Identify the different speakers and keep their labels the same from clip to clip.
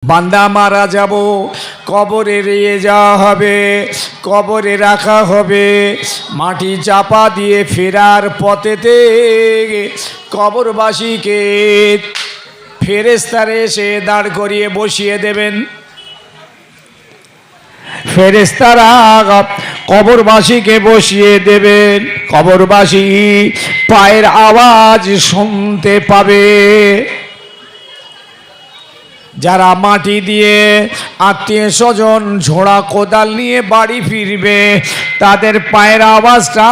Speaker 1: বান্দা মারা যাব, কবরে নিয়ে যাওয়া হবে, কবরে রাখা হবে, মাটি চাপা দিয়ে ফেরার পথেতে কবরবাসীকে ফেরেশতারা এসে দাঁড় করিয়ে বসিয়ে দেবেন। ফেরেশতারা কবরবাসীকে বসিয়ে দেবেন। কবরবাসী পায়ের আওয়াজ শুনতে পাবে। যারা মাটি দিয়ে আত্মীয় স্বজন ঝোড়া কোদাল নিয়ে বাড়ি ফিরবে, তাদের পায়ের আওয়াজটা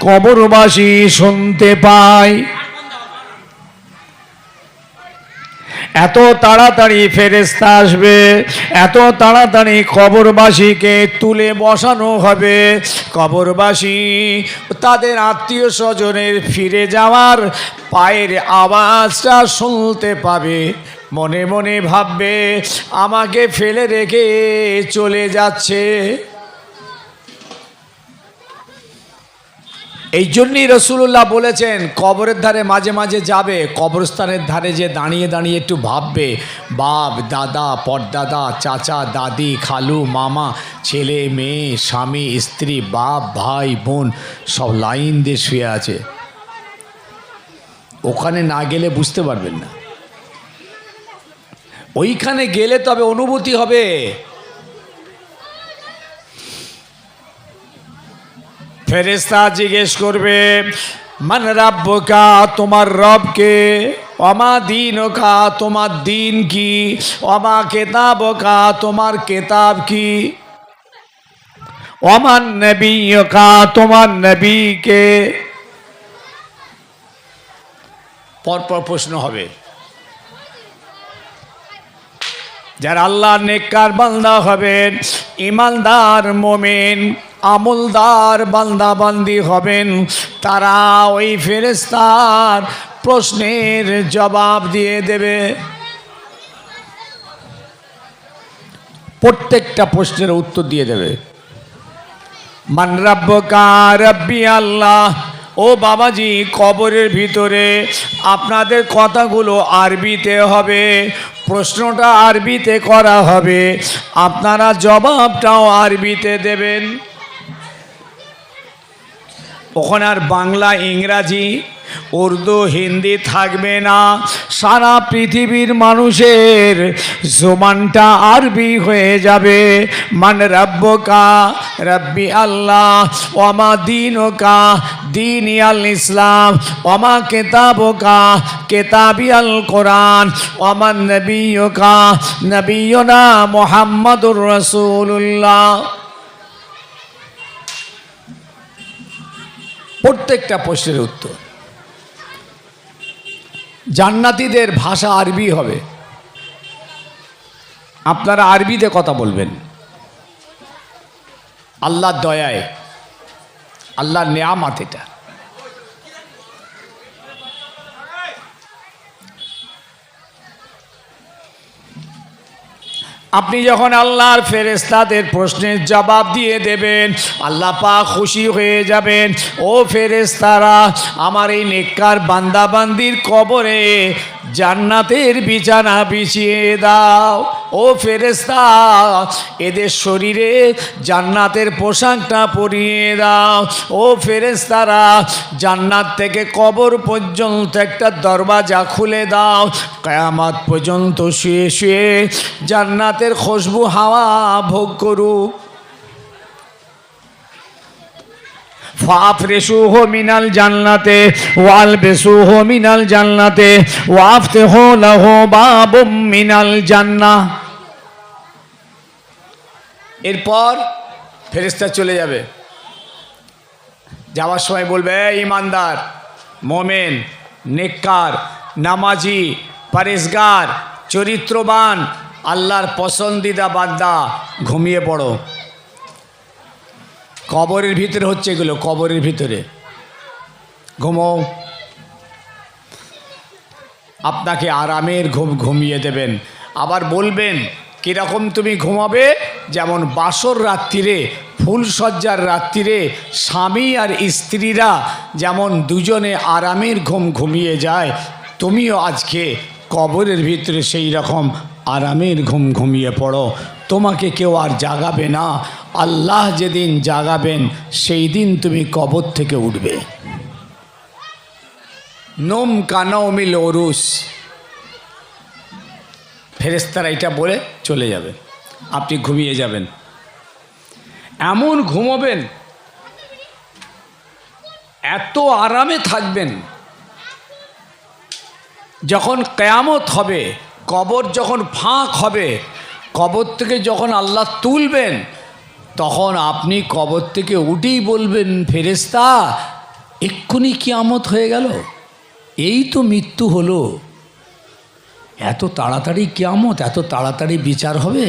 Speaker 1: কবরবাসী শুনতে পায়। এত তাড়াতাড়ি ফেরেশতা আসবে, এত তাড়াতাড়ি কবরবাসীকে তুলে বসানো হবে। কবরবাসী তাদের আত্মীয় স্বজনের ফিরে যাওয়ার পায়ের আওয়াজটা শুনতে পাবে। মনে মনে ভাববে, আমাকে ফেলে রেখে চলে যাচ্ছে। এই জন্যই রাসূলুল্লাহ বলেছেন, কবরের ধারে মাঝে মাঝে যাবে, কবরস্থানের ধারে যে দাঁড়িয়ে দাঁড়িয়ে একটু ভাববে, বাপ দাদা পরদাদা চাচা দাদি খালু মামা ছেলে মেয়ে স্বামী স্ত্রী বাপ ভাই বোন সব লাইন দিয়ে শুয়ে আছে। ওখানে না গেলে বুঝতে পারবেন না, ওইখানে গেলে তবে অনুভূতি হবে। ফেরেশতা জিজ্ঞেস করবে, মান রাব্বুকা, তোমার রবকে, ওমা দীনুকা, তোমার দিন কি, ওমা কিতাবুকা, তোমার কিতাব কি, ওমান নবিয়ুকা, তোমার নবীকে। পরপর প্রশ্ন হবে। যারা আল্লাহর নেককার বান্দা হবেন, ঈমানদার মুমিন আমলদার বান্দা বান্দি হবেন, তারা ওই ফেরেশতার প্রশ্নের জবাব দিয়ে দেবে। প্রত্যেকটা প্রশ্নের উত্তর দিয়ে দেবে। মান রাব্বুকা, রাব্বি আল্লাহ। ও বাবাজি, কবরের ভিতরে আপনাদের কথাগুলো আরবিতে হবে, প্রশ্নটা আরবিতে করা হবে, আপনারা জবাবটাও আরবিতে দেবেন। ওখানে আর বাংলা ইংরাজি উর্দু হিন্দি থাকবে না, সারা পৃথিবীর মানুষের জবানটা আরবি হয়ে যাবে। মান রাব্বুকা, রাব্বি আল্লাহ। ওমা দীনুকা, দীনি আল ইসলাম। ওমা কিতাবুকা, কিতাবি আল কোরআন। ওমান নবিয়ুকা, নবিয়ুনা মুহাম্মাদুর রাসূলুল্লাহ। প্রত্যেকটা প্রশ্নের উত্তর। জান্নাতীদের ভাষা আরবি হবে, আপনারা আরবিতে কথা বলবেন। আল্লাহর দয়ায়, আল্লাহর নেয়ামত এটা। আপনি যখন আল্লাহর ফেরেশতাদের প্রশ্নের জবাব দিয়ে দেবেন, আল্লাহ পাক খুশি হয়ে যাবেন। ও ফেরেশতারা, আমার এই নেককার বান্দা বান্দির কবরে জান্নাতের বিছানা বিছিয়ে দাও। ও ফেরেশতা, এদের শরীরে জান্নাতের পোশাকটা পরিয়ে দাও। ও ফেরেশতারা, জান্নাত থেকে কবর পর্যন্ত একটা দরওয়াজা খুলে দাও। কিয়ামত পর্যন্ত শুয়ে শুয়ে জান্নাতের খুশবু হাওয়া ভোগ করুক। ফাফরিশুহু মিনাল জান্নাতে ওয়ালবিসুহু মিনাল জান্নাতে ওয়াফতিহু লাহু বাবুম মিনাল জান্নাহ। এরপর ফেরেশতা চলে যাবে। যাওয়ার সময় বলবে, ঈমানদার মুমিন নেককার নামাজি পরেজগার চরিত্রবান আল্লাহর পছন্দিদা বান্দা, ঘুমিয়ে পড়ো। কবরের ভিতরে হচ্ছে এগুলো, কবরের ভিতরে ঘুমো। আপনাকে আরামের ঘুম ঘুমিয়ে দেবেন। আবার বলবেন, কীরকম তুমি ঘুমাবে? যেমন বাসর রাত্রিরে, ফুলসজ্জার রাত্রিরে স্বামী আর স্ত্রীরা যেমন দুজনে আরামের ঘুম ঘুমিয়ে যায়, তুমিও আজকে কবরের ভিতরে সেই রকম আরামের ঘুম ঘুমিয়ে পড়ো, তোমাকে কেউ আর জাগাবে না। আল্লাহ যেদিন জাগাবেন সেই দিন তুমি কবর থেকে উঠবে। নোম কানাউমিল ওরুস, ফেরেশতারা এটা বলে চলে যাবে, আপনি ঘুমিয়ে যাবেন। এমন ঘুমোবেন, এত আরামে থাকবেন, যখন কিয়ামত হবে, কবর যখন ফাঁক হবে, কবর থেকে যখন আল্লাহ তুলবেন, তখন আপনি কবর থেকে উঠেই বলবেন, ফেরেশতা এক্ষুনি কিয়ামত হয়ে গেল, এই তো মৃত্যু হলো, এত তাড়াতাড়ি কিয়ামত, এত তাড়াতাড়ি বিচার হবে,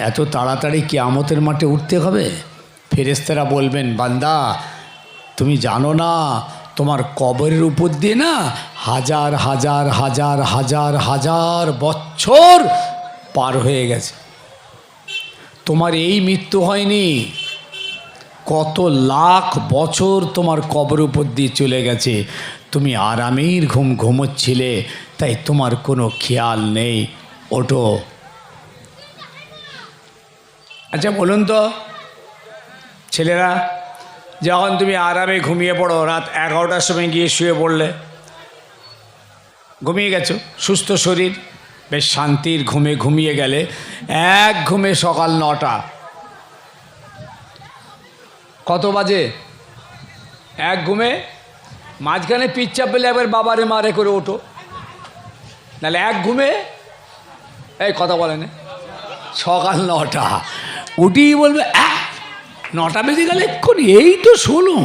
Speaker 1: এত তাড়াতাড়ি কিয়ামতের মাঠে উঠতে হবে। ফেরেশতারা বলবেন, বান্দা তুমি জানো না তোমার কবরের উপর দিয়ে না হাজার হাজার হাজার হাজার হাজার বছর পার হয়ে গেছে, তোমার এই মৃত্যু হয়নি, কত লাখ বছর তোমার কবর উপর দিয়ে চলে গেছে, তুমি আরামের ঘুম ঘুমোচ্ছিলে, তাই তোমার কোনো খেয়াল নেই, ওঠো। আচ্ছা বলুন তো ছেলেরা, যখন তুমি আরামে ঘুমিয়ে পড়ো, রাত 11টার সময় গিয়ে শুয়ে পড়লে, ঘুমিয়ে গেছো, সুস্থ শরীর, বেশ শান্তির ঘুমে ঘুমিয়ে গেলে, এক ঘুমে সকাল 9টা, কত বাজে? এক ঘুমে মাঝখানে পিচ্চাপ পেলে একবার বাবারে মারে করে ওঠো, নাহলে এক ঘুমে, এই কথা বলে না, সকাল 9টা উঠেই বলবে 9টা বেজে গেলে এক্ষুনি, এই তো শুনুন,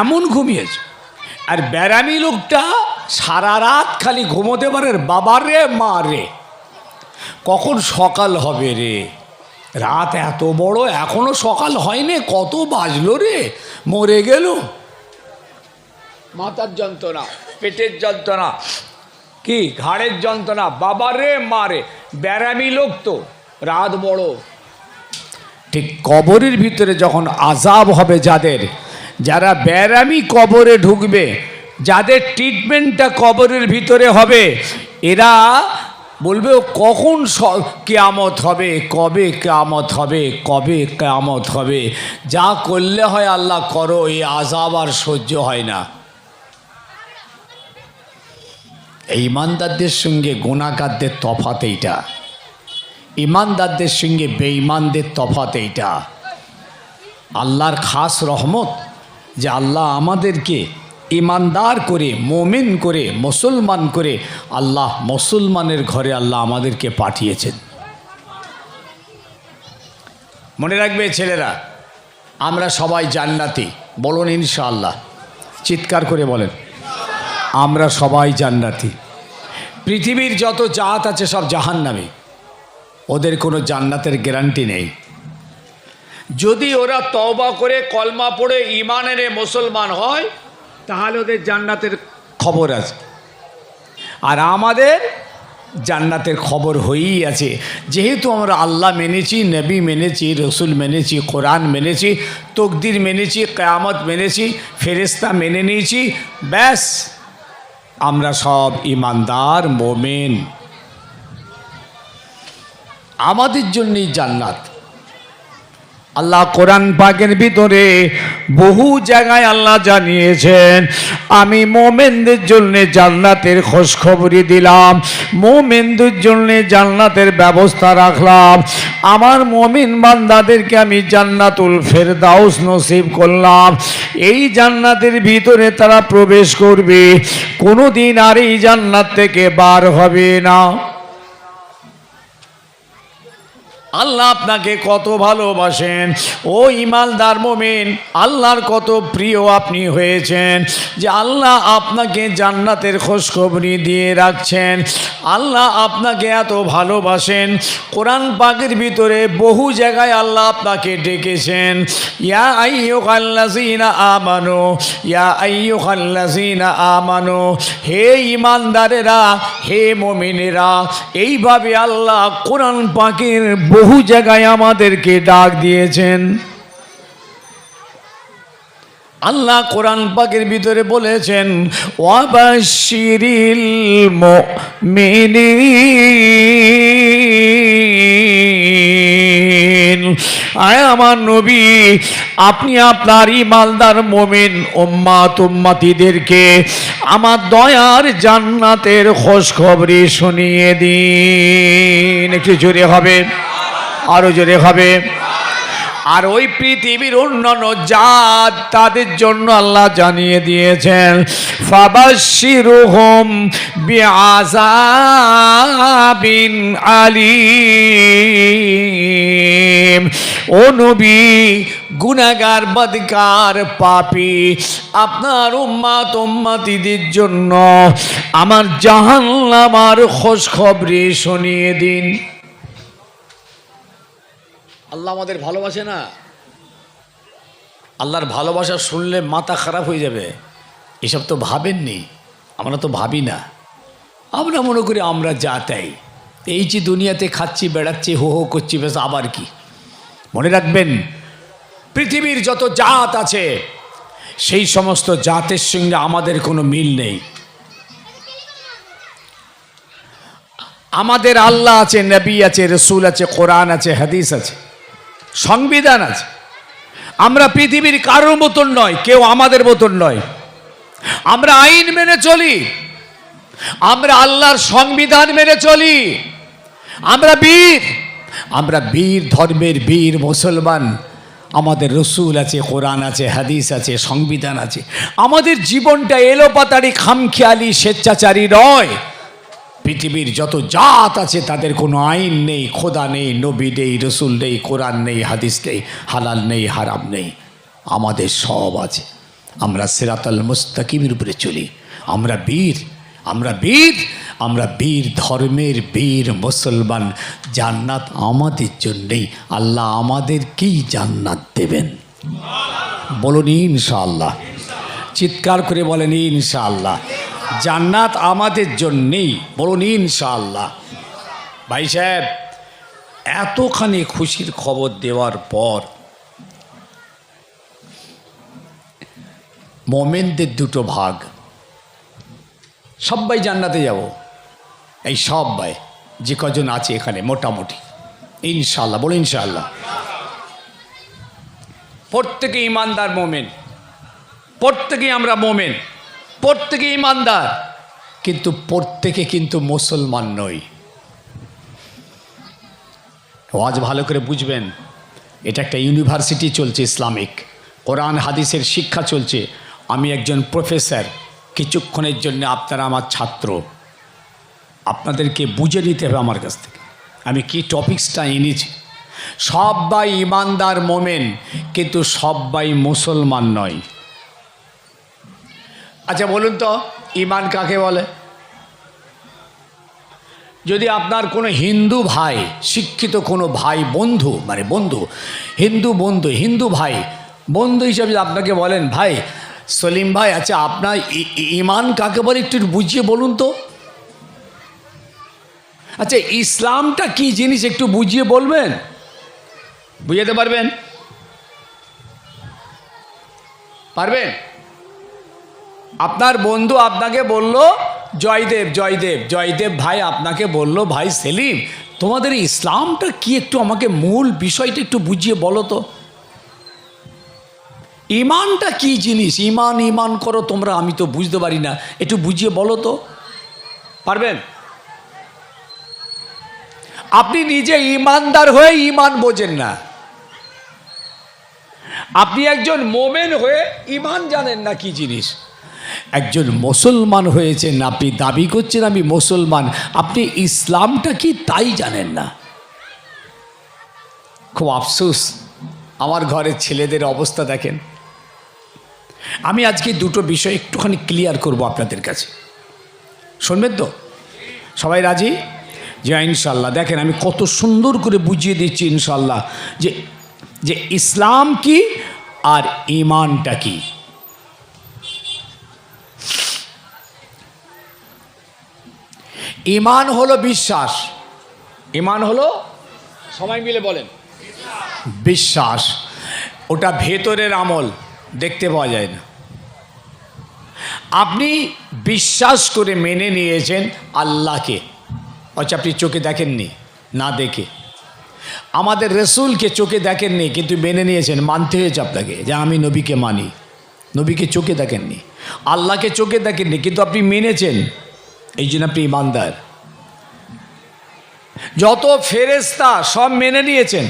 Speaker 1: এমন ঘুমিয়েছ। আর ব্যারামি লোকটা সারা রাত খালি ঘুমোতে পারে, বাবারে মারে, কখন সকাল হবে রে, রাত এত বড় এখনো সকাল হয়নি, কত বাজলো রে, মরে গেল, মাথার যন্ত্রণা, পেটের যন্ত্রণা, কি ঘাড়ের যন্ত্রণা, বাবারে মারে, ব্যারামি লোক তো, রাত বড়। ঠিক কবরের ভিতরে যখন আযাব হবে, যারা ব্যারামি কবরে ঢুকবে, যাদের ট্রিটমেন্টটা কবরের ভিতরে হবে, এরা বলবে কখন কিয়ামত হবে, কবে কিয়ামত হবে, কবে কিয়ামত হবে, যা করলে হয় আল্লাহ করো, এই আযাব আর সহ্য হয় না। এই ইমানদারদের সঙ্গে গুনাহগারদের তফাৎ এইটা, ইমানদারদের সঙ্গে বেঈমানদের তফাৎ এইটা। আল্লাহর খাস রহমত যে আল্লাহ আমাদেরকে ইমানদার করে, মোমেন করে, মুসলমান করে, আল্লাহ মুসলমানের ঘরে আল্লাহ আমাদেরকে পাঠিয়েছেন। মনে রাখবে ছেলেরা, আমরা সবাই জান্নাতি, বলুন ইনশাআল্লাহ, চিৎকার করে বলেন, আমরা সবাই জান্নাতি। পৃথিবীর যত জাত আছে সব জাহান্নামী, ওদের কোনো জান্নাতের গ্যারান্টি নেই। যদি ওরা তওবা করে কলমা পড়ে ঈমান এনে মুসলমান হয়, তাহলে ওদের জান্নাতের খবর আছে। আর আমাদের জান্নাতের খবর হয়েই আছে, যেহেতু আমরা আল্লাহ মেনেছি, নবী মেনেছি, রসুল মেনেছি, কোরআন মেনেছি, তকদির মেনেছি, কিয়ামত মেনেছি, ফেরেশতা মেনে নিয়েছি, ব্যাস আমরা সব ঈমানদার মোমেন, আমাদের জন্যই জান্নাত। আল্লাহ কোরআন পাকের ভিতরে বহু জায়গায় আল্লাহ জানিয়েছেন, আমি মোমেনদের জন্য জান্নাতের খোঁজখবরি দিলাম, মোমেনদের জন্য জান্নাতের ব্যবস্থা রাখলাম, আমার মোমিন বান্দাদেরকে আমি জান্নাতুল ফেরদাউস নসিব করলাম। এই জান্নাতের ভিতরে তারা প্রবেশ করবে, কোনোদিন আর এই জান্নাত থেকে বার হবে না। আল্লাহ আপনাকে কত ভালোবাসেন, ও ইমানদার মোমিন, আল্লাহর কত প্রিয় আপনি হয়েছেন যে আল্লাহ আপনাকে জান্নাতের খোঁজখবরি দিয়ে রাখছেন। আল্লাহ আপনাকে এত ভালোবাসেন, কোরআন পাকের ভিতরে বহু জায়গায় আল্লাহ আপনাকে ডেকেছেন, ইয়া আইয়ুহাল্লাযীনা আমানু, ইয়া আইয়ুহাল্লাযীনা আমানু, হে ইমানদারেরা, হে মুমিনেরা। এইভাবে আল্লাহ কোরআন পাকের বহু জায়গায় আমাদেরকে ডাক দিয়েছেন। আল্লাহ কোরআন পাকের ভিতরে বলেছেন ওয়াবাশশিরিল মুমিনিন, আয় আমার নবী, আপনি আপনার ইমানদার মুমিন উম্মতিদেরকে আমার দয়ার জান্নাতের খোঁজখবরি শুনিয়ে দিন। একটু জোরে হবে, আরো জোরে হবে। আর ওই পৃথিবীর অন্যান্য জাত তাদের জন্য আল্লাহ জানিয়ে দিয়েছেন ফাবাশশিরুহুম বিআযাবিন আলীম। ও নবী, গুনাহগার, বদকার, পাপী আপনার উম্মতিদের জন্য আমার জাহান্নামের খোঁজখবরি শুনিয়ে দিন। আল্লাহ আমাদের ভালোবাসে না? আল্লাহর ভালোবাসা শুনলে মাথা খারাপ হয়ে যাবে। এসব তো ভাবেননি, আমরা তো ভাবি না। আমরা মনে করি আমরা যা তাই, এই যে দুনিয়াতে খাচ্ছি, বেড়াচ্ছি, হো হো করছি, বেশ আবার কি। মনে রাখবেন, পৃথিবীর যত জাত আছে সেই সমস্ত জাতের সঙ্গে আমাদের কোনো মিল নেই। আমাদের আল্লাহ আছে, নবী আছে, রসুল আছে, কোরআন আছে, হাদিস আছে, সংবিধান আছে। আমরা পৃথিবীর কারোর মতন নয়, কেউ আমাদের মতন নয়। আমরা আইন মেনে চলি, আমরা আল্লাহর সংবিধান মেনে চলি। আমরা বীর ধর্মের বীর মুসলমান। আমাদের রসুল আছে, কোরআন আছে, হাদিস আছে, সংবিধান আছে। আমাদের জীবনটা এলোপাতাড়ি, খামখেয়ালি, স্বেচ্ছাচারী নয়। পৃথিবীর যত জাত আছে তাদের কোনো আইন নেই, খোদা নেই, নবী নেই, রসুল নেই, কোরআন নেই, হাদিস নেই, হালাল নেই, হারাম নেই। আমাদের সব আছে। আমরা সিরাতাল মুস্তাকিমের উপরে চলি। আমরা বীর ধর্মের বীর মুসলমান। জান্নাত আমাদের জন্যেই। আল্লাহ আমাদেরকেই জান্নাত দেবেন। বলুন ইনশাআল্লাহ। চিৎকার করে বলেন ইনশাআল্লাহ। জান্নাত আমাদের জন্যেই, বলুন ইনশাআল্লাহ। ভাই সাহেব, এতখানি খুশির খবর দেওয়ার পর মোমেনদের দুটো ভাগ। সবাই জান্নাতে যাব, এই সবাই যে কজন আছে এখানে মোটামুটি ইনশাআল্লাহ, বলুন ইনশাআল্লাহ। প্রত্যেকে ইমানদার মোমেন, প্রত্যেকেই আমরা মোমেন, প্রত্যেকে ইমানদার, কিন্তু প্রত্যেকে কিন্তু মুসলমান নই। আজ ভালো করে বুঝবেন, এটা একটা ইউনিভার্সিটি চলছে, ইসলামিক কোরআন হাদিসের শিক্ষা চলছে। আমি একজন প্রফেসর, কিছুক্ষণের জন্য আপনারা আমার ছাত্র। আপনাদেরকে বুঝে নিতে হবে আমার কাছ থেকে আমি কি টপিকসটা এনেছি। সবাই ইমানদার মোমেন, কিন্তু সবাই মুসলমান নয়। আচ্ছা বলুন তো, ইমান কাকে বলে? যদি আপনার কোনো হিন্দু ভাই, শিক্ষিত কোনো ভাই, বন্ধু, মানে বন্ধু, হিন্দু ভাই বন্ধু হিসাবে আপনাকে বলেন, ভাই সলিম ভাই, আচ্ছা আপনার ইমান কাকে বলে একটু বুঝিয়ে বলুন তো। আচ্ছা ইসলামটা কি জিনিস একটু বুঝিয়ে বলবেন? বুঝাতে পারবেন? পারবেন? আপনার বন্ধু আপনাকে বলল জয়দেব ভাই আপনাকে বলল, ভাই সেলিম তোমাদের ইসলামটা কি, একটু আমাকে মূল বিষয়টা একটু বুঝিয়ে বলো তো। ইমানটা কি জিনিস? ইমান করো তোমরা, আমি তো বুঝতে পারি না, একটু বুঝিয়ে বলো তো। পারবেন? আপনি নিজে ইমানদার হয়ে ইমান বোঝেন না। আপনি একজন মোমেন হয়ে ইমান জানেন না কি জিনিস। একজন মুসলমান হয়েছেন, আপনি দাবি করছেন আমি মুসলমান, আপনি ইসলামটা কি তাই জানেন না। খুব আফসোস, আমার ঘরের ছেলেদের অবস্থা দেখেন। আমি আজকে দুটো বিষয় একটুখানি ক্লিয়ার করব আপনাদের কাছে, শুনবেন তো? সবাই রাজি? যে ইনশাল্লাহ। দেখেন আমি কত সুন্দর করে বুঝিয়ে দিচ্ছি ইনশাল্লাহ যে ইসলাম কি আর ইমানটা কি। ইমান হলো বিশ্বাস। ইমান হলো, সবাই মিলে বলেন, বিশ্বাস। ওটা ভেতরের আমল। দেখতে পাওয়া যায় না। আপনি বিশ্বাস করে মেনে নিয়েছেন আল্লাহকে, অথচ আপনি চোখে দেখেননি, না দেখে। আমাদের রসুলকে চোখে দেখেননি কিন্তু মেনে নিয়েছেন, মানতে হয়েছে আপনাকে যে আমি নবীকে মানি। নবীকে চোখে দেখেননি, আল্লাহকে চোখে দেখেননি কিন্তু আপনি মেনেছেন, এই জন্য আপনি ইমানদার। যত ফেরেশতা সব মেনে নিয়েছেন,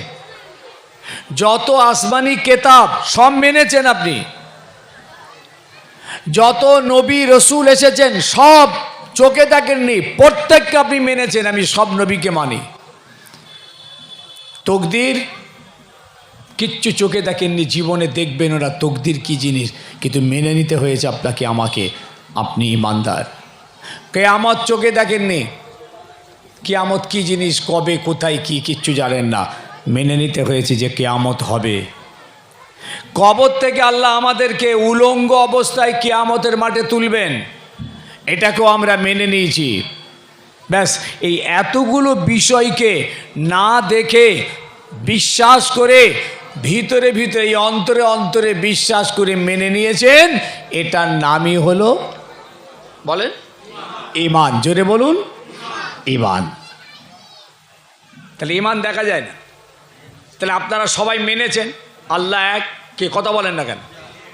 Speaker 1: যত আসমানি কেতাব সব মেনেছেন আপনি, যত নবী রসুল এসেছেন সব চোখে দেখেননি, প্রত্যেককে আপনি মেনেছেন। আমি সব নবীকে মানি। তকদির কিচ্ছু চোখে দেখেননি, জীবনে দেখবেন ওরা তকদির কি জিনিস, কিন্তু মেনে নিতে হয়েছে আপনাকে আমাকে। আপনি ইমানদার। কিয়ামত চোখে দেখেননি, কিয়ামত কি জিনিস, কবে কোথায় কি কিচ্ছু জানেন না, মেনে নিতে হয়েছে যে কিয়ামত হবে। কবর থেকে আল্লাহ আমাদেরকে উলঙ্গ অবস্থায় কিয়ামতের মাঠে তুলবেন, এটাকেও আমরা মেনে নিয়েছি। ব্যাস এই এতগুলো বিষয়কে না দেখে বিশ্বাস করে ভিতরে ভিতরে এই অন্তরে অন্তরে বিশ্বাস করে মেনে নিয়েছেন, এটার নামই হলো, বলেন, ঈমান। জোরে বলুন, ঈমান। তাহলে ঈমান দেখা যায় না। তাহলে আপনারা সবাই মেনেছেন আল্লাহ এক, কে কথা বলেন না কেন,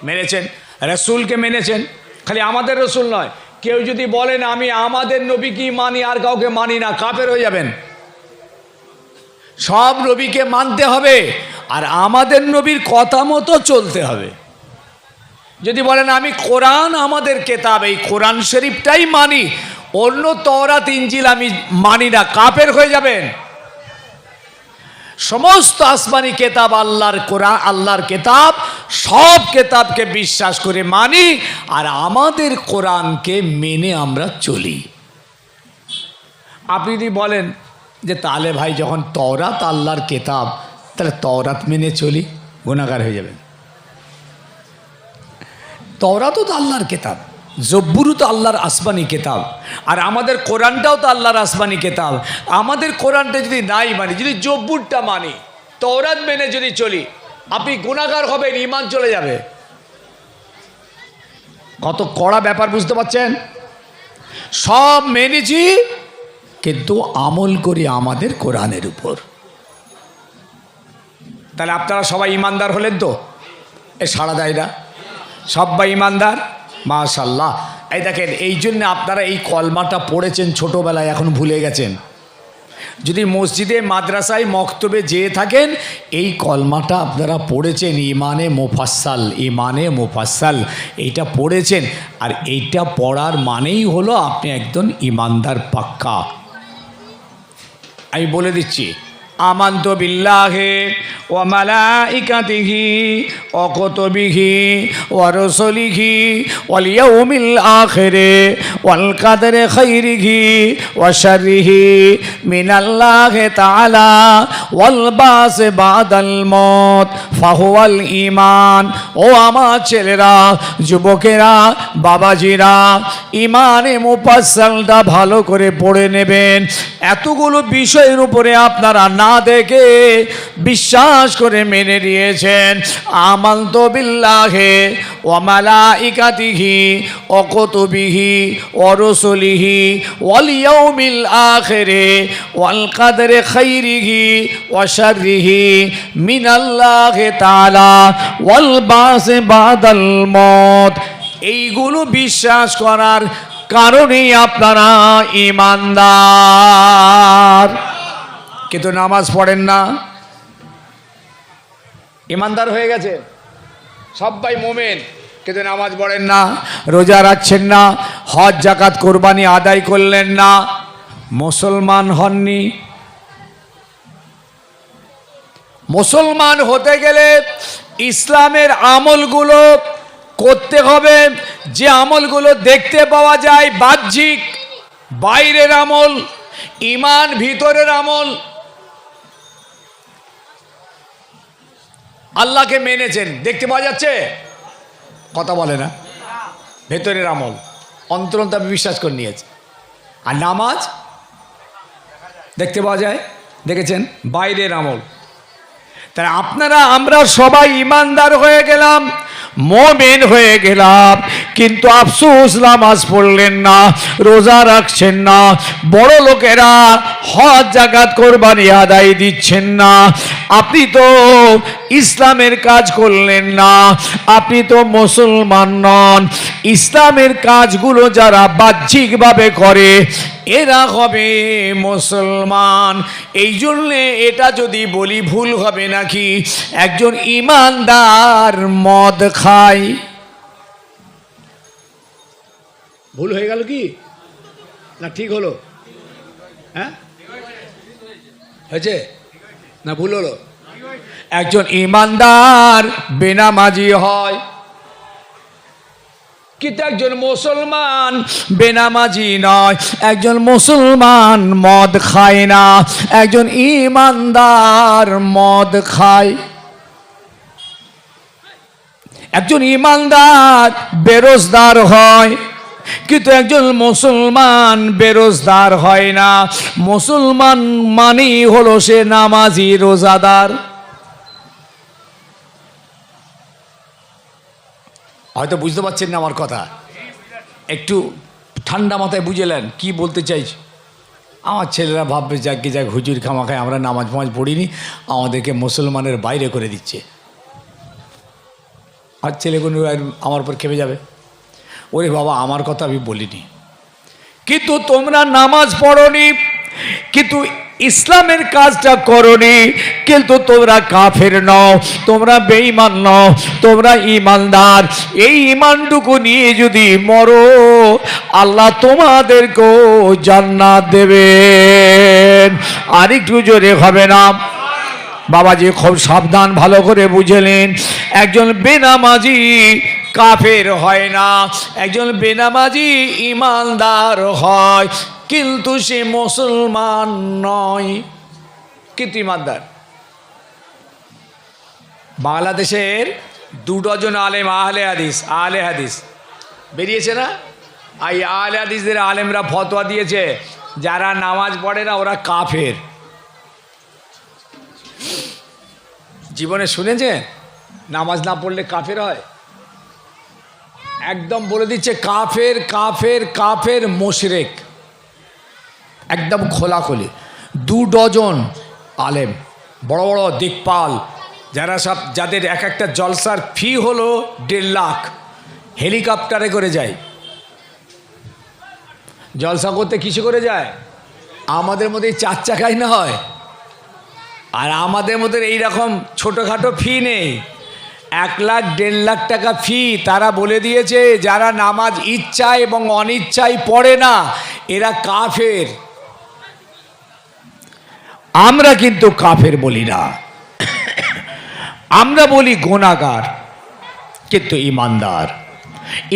Speaker 1: মেনেছেন। রসুলকে মেনেছেন, খালি আমাদের রসুল নয়। কেউ যদি বলেন আমি আমাদের নবীকে মানি আর কাউকে মানি না, কাফের হয়ে যাবেন। সব নবীকে মানতে হবে আর আমাদের নবীর কথা মতো চলতে হবে। যদি বলেন আমি কোরআন আমাদের কেতাব, এই কোরআন শরীফটাই মানি, অন্য তওরাত ইনজিল আমি মানি না, কাফের হয়ে যাবেন। সমস্ত আসমানি কেতাব আল্লাহর কোরআন, আল্লাহর কেতাব, সব কেতাবকে বিশ্বাস করে মানি আর আমাদের কোরআনকে মেনে আমরা চলি। আপনি যদি বলেন যে তাহলে ভাই যখন তওরাত আল্লাহর কেতাব, তাহলে তওরাত মেনে চলি, গুনাহগার হয়ে যাবেন। তওরাতও তো আল্লাহর কেতাব, জব্বুরও তো আল্লাহর আসমানি কেতাব, আর আমাদের কোরআনটাও তো আল্লাহর আসমানি কেতাব। আমাদের কোরআনটা যদি নাই মানি, যদি জব্বুরটা মানি, তওরাত মেনে যদি চলি, আপনি গুনাহগার হবেন, ঈমান চলে যাবে। কত কড়া ব্যাপার, বুঝতে পারছেন? সব মেনেছি কিন্তু আমল করি আমাদের কোরআনের উপর। তাহলে আপনারা সবাই ইমানদার হলেন তো? এ সাড়া দেয় না, সবাই ইমানদার, মাশাআল্লাহ। এই দেখেন, এই জন্য আপনারা এই কলমাটা পড়েছেন ছোটোবেলায়, এখন ভুলে গেছেন। যদি মসজিদে মাদ্রাসায় মক্তবে যেয়ে থাকেন, এই কলমাটা আপনারা পড়েছেন, ইমানে মুফাসসাল, ইমানে মুফাসসাল, এইটা পড়েছেন। আর এইটা পড়ার মানেই হলো আপনি একজন ইমানদার পাক্কা। আমি বলে দিচ্ছি, আমান্তু বিল্লাহি ওয়া মালাইকাতিহি ওয়া কুতুবিহি ওয়া রুসুলিহি ওয়াল ইয়াউমিল আখিরি ওয়াল কাদরি খাইরিহি ওয়া শাররিহি মিনাল্লাহি তাআলা ওয়াল বাস বাদাল মউত ফাহুয়াল ঈমান। ও আমার ছেলেরা, যুবকেরা, বাবাজিরা, ইমানে মুফাসসালটা ভালো করে পড়ে নেবেন। এতগুলো বিষয়ের উপরে আপনারা না দেখে বিশ্বাস করে মেনে নিয়েছেন। আমানতু বিল্লাহি ওয়া মালাইকাতিহি ওয়া কুতুবিহি ওয়া রুসুলিহি ওয়াল ইয়াউমিল আখিরি ওয়াল কাদরি খাইরিহি ওয়া শাররিহি মিনাল্লাহি তাআলা ওয়াল বাস বাদাল মউত। এইগুলো বিশ্বাস করার কারণেই আপনারা ইমানদার। কিন্তু নামাজ পড়েন না, ইমানদার হয়ে গেছে, সবাই মোমেন, কিন্তু নামাজ পড়েন না, রোজা রাখছেন না, হজ জাকাত কোরবানি আদায় করলেন না, মুসলমান হননি। মুসলমান হতে গেলে ইসলামের আমলগুলো করতে হবে, যে আমলগুলো দেখতে পাওয়া যায় বাহ্যিক, বাইরের আমল, ঈমান ভিতরের আমল। আল্লাহকে মেনেছেন, দেখতে পাওয়া যাচ্ছে, কথা বলে না, ভেতরের আমল, অন্তরন্ত বিশ্বাস করে নিয়েছে। আর নামাজ দেখতে পাওয়া যায়, দেখেছেন, বাইরের আমল। তাই আপনারা আমরা সবাই ইমানদার হয়ে গেলাম, মুমিন হয়ে গেলাম, কিন্তু আফসোস নামাজ পড়লেন না, রোজা রাখছেন না, বড় লোকেরা হজ জাকাত কোরবানি আদায় দিচ্ছেন না। আপনি তো ইসলামের কাজ করলেন না, আপনি তো মুসলমান নন। ইসলামের কাজগুলো যারা বাহ্যিকভাবে করে এরা হবে মুসলমান। এই জন্যে এটা যদি বলি ভুল হবে নাকি? একজন ইমানদার মদ খায়, ভুল হয়ে গেল কি না ঠিক হলো? হ্যাঁ, হয়েছে না ভুল হলো? একজন ইমানদার বেনামাজি হয়, কিন্তু একজন মুসলমান বেনামাজি নয়। একজন মুসলমান মদ খায় না, একজন ইমানদার মদ খায়। একজন ইমানদার বেরোজগার হয়, কিন্তু একজন মুসলমান বেরোজগার হয় না। মুসলমান মানেই হলো সে নামাজি রোজাদার। হয়তো বুঝতে পারছেন না আমার কথা, একটু ঠান্ডা মাথায় বুঝেলেন কি বলতে চাইছি। আমার ছেলেরা ভাববে যাক কি যাক হুজুর খামাখায় আমরা নামাজ ফামাজ পড়িনি, আমাদেরকে মুসলমানের বাইরে করে দিচ্ছে। আর ছেলেগুলো আমার উপর খেপে যাবে, ওরে বাবা আমার কথা আমি বলিনি, কিন্তু তোমরা নামাজ পড়নি, কিন্তু ইসলামের কাজটা করনি, কিন্তু তোমরা কাফের নও, তোমরা বেঈমান নও, তোমরা ইমানদার। এই ইমানটুকু নিয়ে যদি মরো আল্লাহ তোমাদেরকেও জান্নাত দেবেন। আর একটু জোরে হবে না? বাবাজি খুব সাবধান, ভালো করে বুঝলেন। একজন বেনামাজি কাফের হয় না, একজন বেনামাজি ইমানদার হয়, কিন্তু সে মুসলমান নয়, কিন্তু ইমানদার। বাংলাদেশের 2 ডজন আলেম আহলে হাদিস বেরিয়েছে না? এই আহলে হাদিসদের আলেমরা ফতোয়া দিয়েছে যারা নামাজ পড়ে না ওরা কাফের। জীবনে শুনেছে নামাজ না পড়লে কাফের হয়? একদম বলে দিচ্ছে কাফের কাফের কাফের মুশরিক, একদম খোলাখুলি। 2 ডজন আলেম, বড় বড় দিকপাল, যারা সব যাদের এক একটা জলসার ফি হলো 1.5 লাখ, হেলিকপ্টারে করে যায়। জলসা করতে কিসে করে যায়? আমাদের মধ্যে 4 চাকায় না হয়, আর আমাদের মধ্যে এইরকম ছোটোখাটো ফি নেই। 1 লাখ 1.5 লাখ টাকা ফি। তারা বলে দিয়েছে যারা নামাজ ইচ্ছায় এবং অনিচ্ছায় পড়ে না এরা কাফের। আমরা কিন্তু কাফের বলি না, আমরা বলি গুনাহগার, কিন্তু ইমানদার।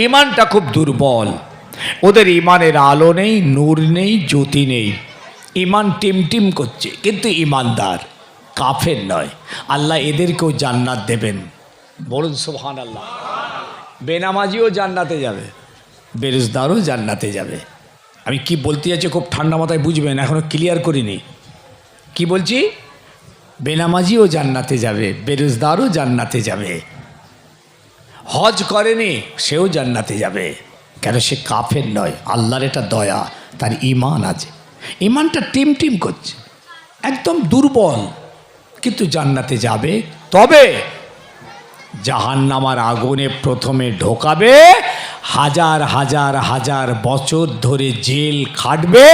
Speaker 1: ইমানটা খুব দুর্বল, ওদের ইমানের আলো নেই, নূর নেই, জ্যোতি নেই। ইমান টিমটিম করছে, কিন্তু ইমানদার, কাফের নয়। আল্লাহ এদেরকেও জান্নাত দেবেন, বলুন সুবহানাল্লাহ। বেনামাজিও জান্নাতে যাবে, বেরোজগারও জান্নাতে যাবে। আমি কি বলতে যাচ্ছি খুব ঠান্ডা মাথায় বুঝবেন, এখনো ক্লিয়ার করিনি কি বলছি। বেনামাজিও জান্নাতে যাবে, বেরোজগারও জান্নাতে যাবে, হজ করেনি সেও জান্নাতে যাবে, কেন সে কাফের নয়। আল্লাহর এটা দয়া, তার ইমান আছে। ইমানটা টিম করছে, একদম দুর্বল, কিন্তু জান্নাতে যাবে। তবে জাহান্নামার আগুনে প্রথমে ঢোকাবে, হাজার হাজার হাজার বছর ধরে জেল খাটবে,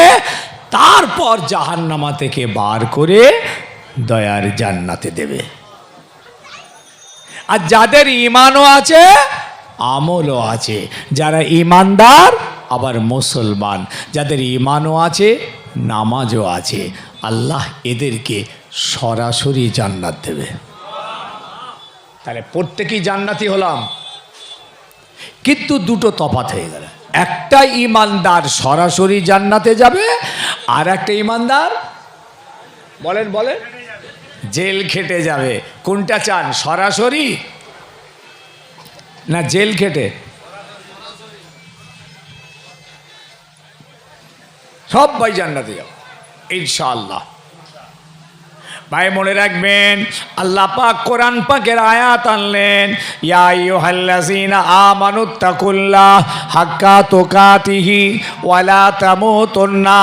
Speaker 1: তারপর জাহান্নামা থেকে বার করে দয়ার জান্নাতে দেবে। আর যাদের ইমানও আছে আমলও আছে, যারা ইমানদার আবার মুসলমান, যাদের ইমানও আছে নামাজও আছে, আল্লাহ এদেরকে সরাসরি জান্নাত দেবে। তাহলে প্রত্যেকেই জান্নাতি হলাম, কিন্তু দুটো তফাৎ হয়ে গেল। একটা ইমানদার সরাসরি জান্নাতে যাবে, আর একটা ইমানদার বলেন জেল খেটে যাবে। কোনটা চান, সরাসরি না জেল খেটে? সবাই জান্নাতে যাবে ইনশাআল্লাহ। ভাই মনে রাখবেন, আল্লাহ পাক কোরআন পাকের আয়াত আনলেন, ইয়া আইয়ুহাল্লাযীনা আমানুত্তাকুল্লাহ হাক্কা তুকাতিহি ওয়া লা তামুতুন্না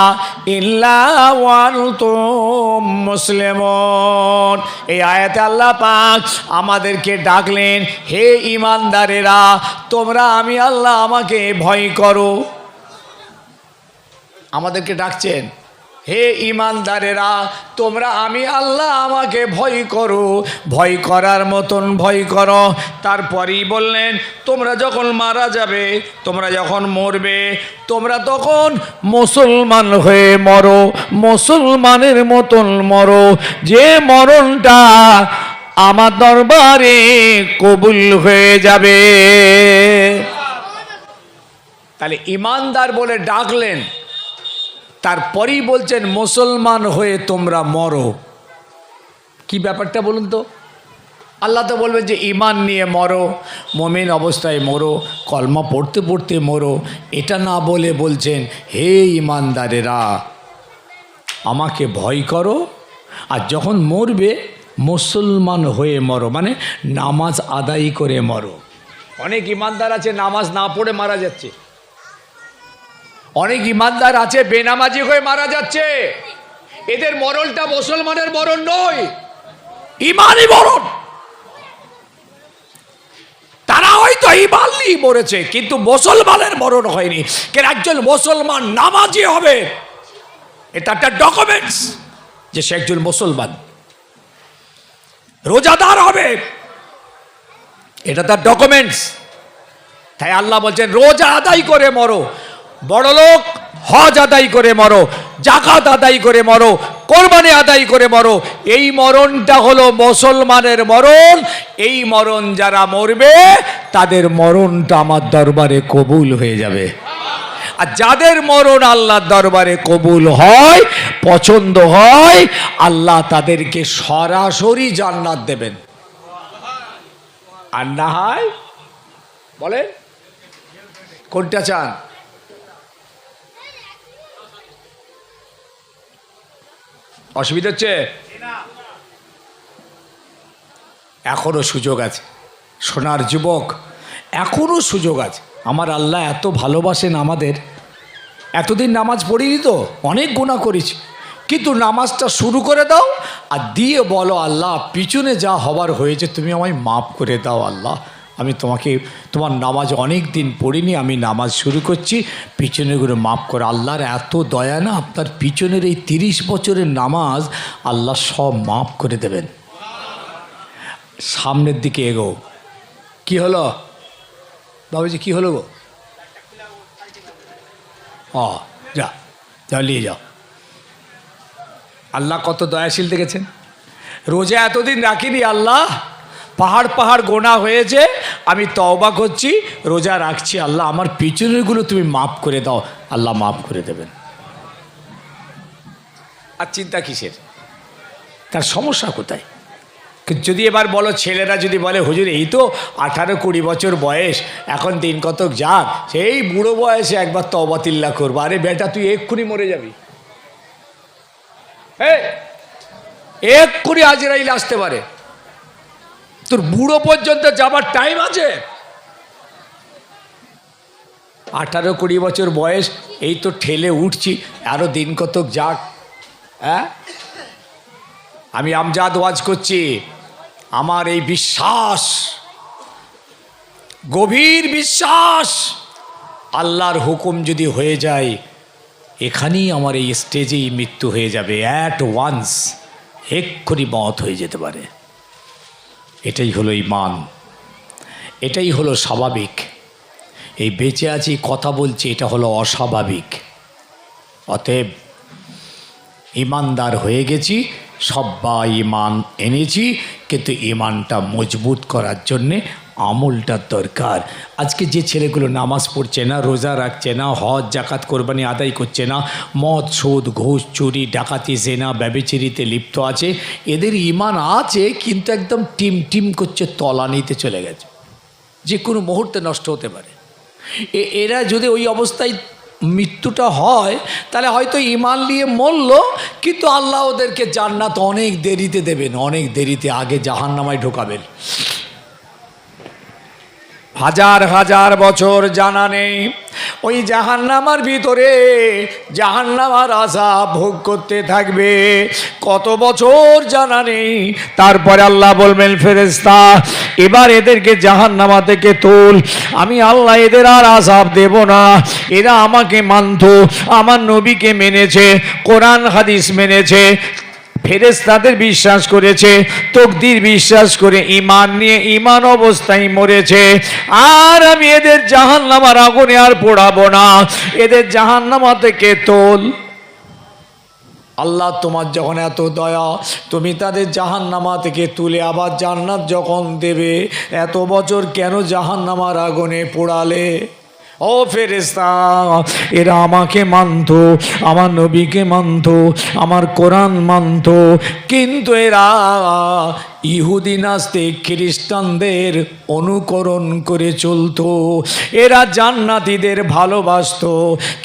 Speaker 1: ইল্লা ওয়া আনতুম মুসলিমুন। এই আয়াতে আল্লাহ পাক আমাদেরকে ডাকলেন, হে ঈমানদারেরা, তোমরা আমি আল্লাহ আমাকে ভয় করো। আমাদেরকে ডাকছেন, হে ঈমানদারেরা, তোমরা আমি আল্লাহ আমাকে ভয় করো, ভয় করার মতন ভয় করো। তারপরেই বললেন, তোমরা যখন মারা যাবে, তোমরা যখন মরবে, তোমরা তখন মুসলমান হয়ে মরো, মুসলমানের মতন মরো, যে মরণটা আমার দরবারে কবুল হয়ে যাবে। তাহলে ঈমানদার বলে ডাকলেন, তারপরেই বলছেন মুসলমান হয়ে তোমরা মরো। কি ব্যাপারটা বলুন তো? আল্লাহ তো বলবেন যে ঈমান নিয়ে মরো, মুমিন অবস্থায় মরো, কলমা পড়তে পড়তে মরো। এটা না বলে বলছেন, হে ঈমানদারেরা, আমাকে ভয় করো, আর যখন মরবে মুসলমান হয়ে মরো, মানে নামাজ আদায় করে মরো। অনেক ঈমানদার আছে নামাজ না পড়ে মারা যাচ্ছে, অনেক ঈমানদার আছে বেনামাজি হয়ে মারা যাচ্ছে। এদের মরণটা মুসলমানের মরণ নয়, ঈমানি মরণ। তারা হয়তো ঈমান নিয়ে মরেছে, কিন্তু মুসলমানের মরণ হয়নি। কেন? একজন মুসলমান নামাজি হবে, এটা একটা ডকুমেন্টস যে সে একজন মুসলমান। রোজাদার হবে, এটা তার ডকুমেন্টস। তাই আল্লাহ বলছেন, রোজা আদায় করে মরো, বড়লোক হজ আদায় করে মরো, জাকাত আদায় করে মরো, কোরবানি আদায় করে মরো। এই মরণটা হলো মুসলমানের মরণ। এই মরণ যারা মরবে, তাদের মরণটা আমার দরবারে কবুল হয়ে যাবে। আর যাদের মরণ আল্লাহর দরবারে কবুল হয়, পছন্দ হয়, আল্লাহ তাদেরকে সরাসরি জান্নাত দেবেন। আর না হয় বলেন কোনটা চান? অসুবিধা হচ্ছে? এখনো সুযোগ আছে, সোনার যুবক, এখনো সুযোগ আছে। আমার আল্লাহ এত ভালোবাসেন আমাদের। এতদিন নামাজ পড়িনি তো, অনেক গুনাহ করেছি, কিন্তু নামাজটা শুরু করে দাও আর দিয়ে বলো, আল্লাহ পিছনে যা হবার হয়েছে তুমি আমায় মাফ করে দাও। আল্লাহ, আমি তোমার নামাজ অনেক দিন পড়িনি, আমি নামাজ শুরু করছি, পিছনেগুলো মাফ করে। আল্লাহর এত দয়া না, আপনার পিছনের এই 30 বছরের নামাজ আল্লাহ সব মাফ করে দেবেন। সামনের দিকে এগো। কি হলো বাবুজি, কি হলো গো? যাও নিয়ে যাও। আল্লাহ কত দয়াশীল দেখেছেন। রোজা এতদিন রাখিনি, আল্লাহ পাহাড় পাহাড় গোনা হয়েছে, আমি তওবা করছি, রোজা রাখছি, আল্লাহ আমার পিছনেরগুলো তুমি মাফ করে দাও। আল্লাহ মাফ করে দেবেন। আর চিন্তা কিসের? তার সমস্যা কোথায়? যদি এবার বলো, ছেলেরা যদি বলে, হুজুর এই তো 18-20 বছর বয়স, এখন দিন কতক যাক, সেই বুড়ো বয়সে একবার তওবা তিল্লা করবো। আরে বেটা, তুই এক্ষুনি মরে যাবি, এক্ষুনি আজরাইল আসতে পারে, তোর বুড়ো পর্যন্ত যাবার টাইম আছে। 18-20 বছর বয়স, এই তো ঠেলে উঠছি, আরো দিন কতক যাক। হ্যাঁ, আমি আমজাদ ওয়াজ করছি, আমার এই বিশ্বাস, গভীর বিশ্বাস, আল্লাহর হুকুম যদি হয়ে যায়, এখানেই আমার এই স্টেজেই মৃত্যু হয়ে যাবে। অ্যাট ওয়ান্স, এক্ষুনি মত হয়ে যেতে পারে। এটাই হলো ঈমান, এটাই হলো স্বাভাবিক। এই বেঁচে আছি, কথা বলছি, এটা হলো অস্বাভাবিক। অতএব ঈমানদার হয়ে গেছি, সবাই ঈমান এনেছি, কিন্তু ঈমানটা মজবুত করার জন্যে আমলটার দরকার। আজকে যে ছেলেগুলো নামাজ পড়ছে না, রোজা রাখছে না, হজ জাকাত কোরবানি আদায় করছে না, মদ সুদ ঘুষ চুরি ডাকাতি জেনা ব্যভিচারিতে লিপ্ত আছে, এদের ঈমান আছে, কিন্তু একদম টিম টিম করছে, তলানিতে চলে গেছে, যে কোনো মুহূর্তে নষ্ট হতে পারে। এরা যদি ওই অবস্থায় মৃত্যুটা হয়, তাহলে হয়তো ঈমান নিয়ে মরল, কিন্তু আল্লাহ ওদেরকে জান্নাত অনেক দেরিতে দেবেন, অনেক দেরিতে, আগে জাহান্নামায় ঢোকাবেন। হাজার হাজার বছর জানা নেই ওই জাহান্নামার ভিতরে জাহান্নামার আযাব ভোগ করতে থাকবে, কত বছর জানা নেই। তারপরে আল্লাহ বলবেন, ফেরেশতা এবার এদেরকে জাহান্নামা থেকে তোল, আমি আল্লাহ এদের আর আযাব দেব না। এরা আমাকে মানত, আমার নবীকে মেনেছে, কোরআন হাদিস মেনেছে, ফেরেশতাদের বিশ্বাস করেছে, তাকদীর বিশ্বাস করে ঈমান নিয়ে ঈমান অবস্থায় মরেছে। আর আমি এদের জাহান্নামের আগুনে আর পোড়াবো না, এদের জাহান্নামা থেকে তোল। আল্লাহ তোমার যখন এত দয়া, তুমি তাদের জাহান্নামা থেকে তুলে আবার জান্নাত যখন দেবে, এত বছর কেন জাহান্নামার আগুনে পোড়ালে? ও ফেরেশতা, এরা আমাকে মানত, আমার নবীকে মানত, আমার কোরআন মানত, কিন্তু এরা ইহুদি নাস্তিক খ্রিস্টানদের অনুকরণ করে চলতো। এরা জান্নাতীদের ভালোবাসতো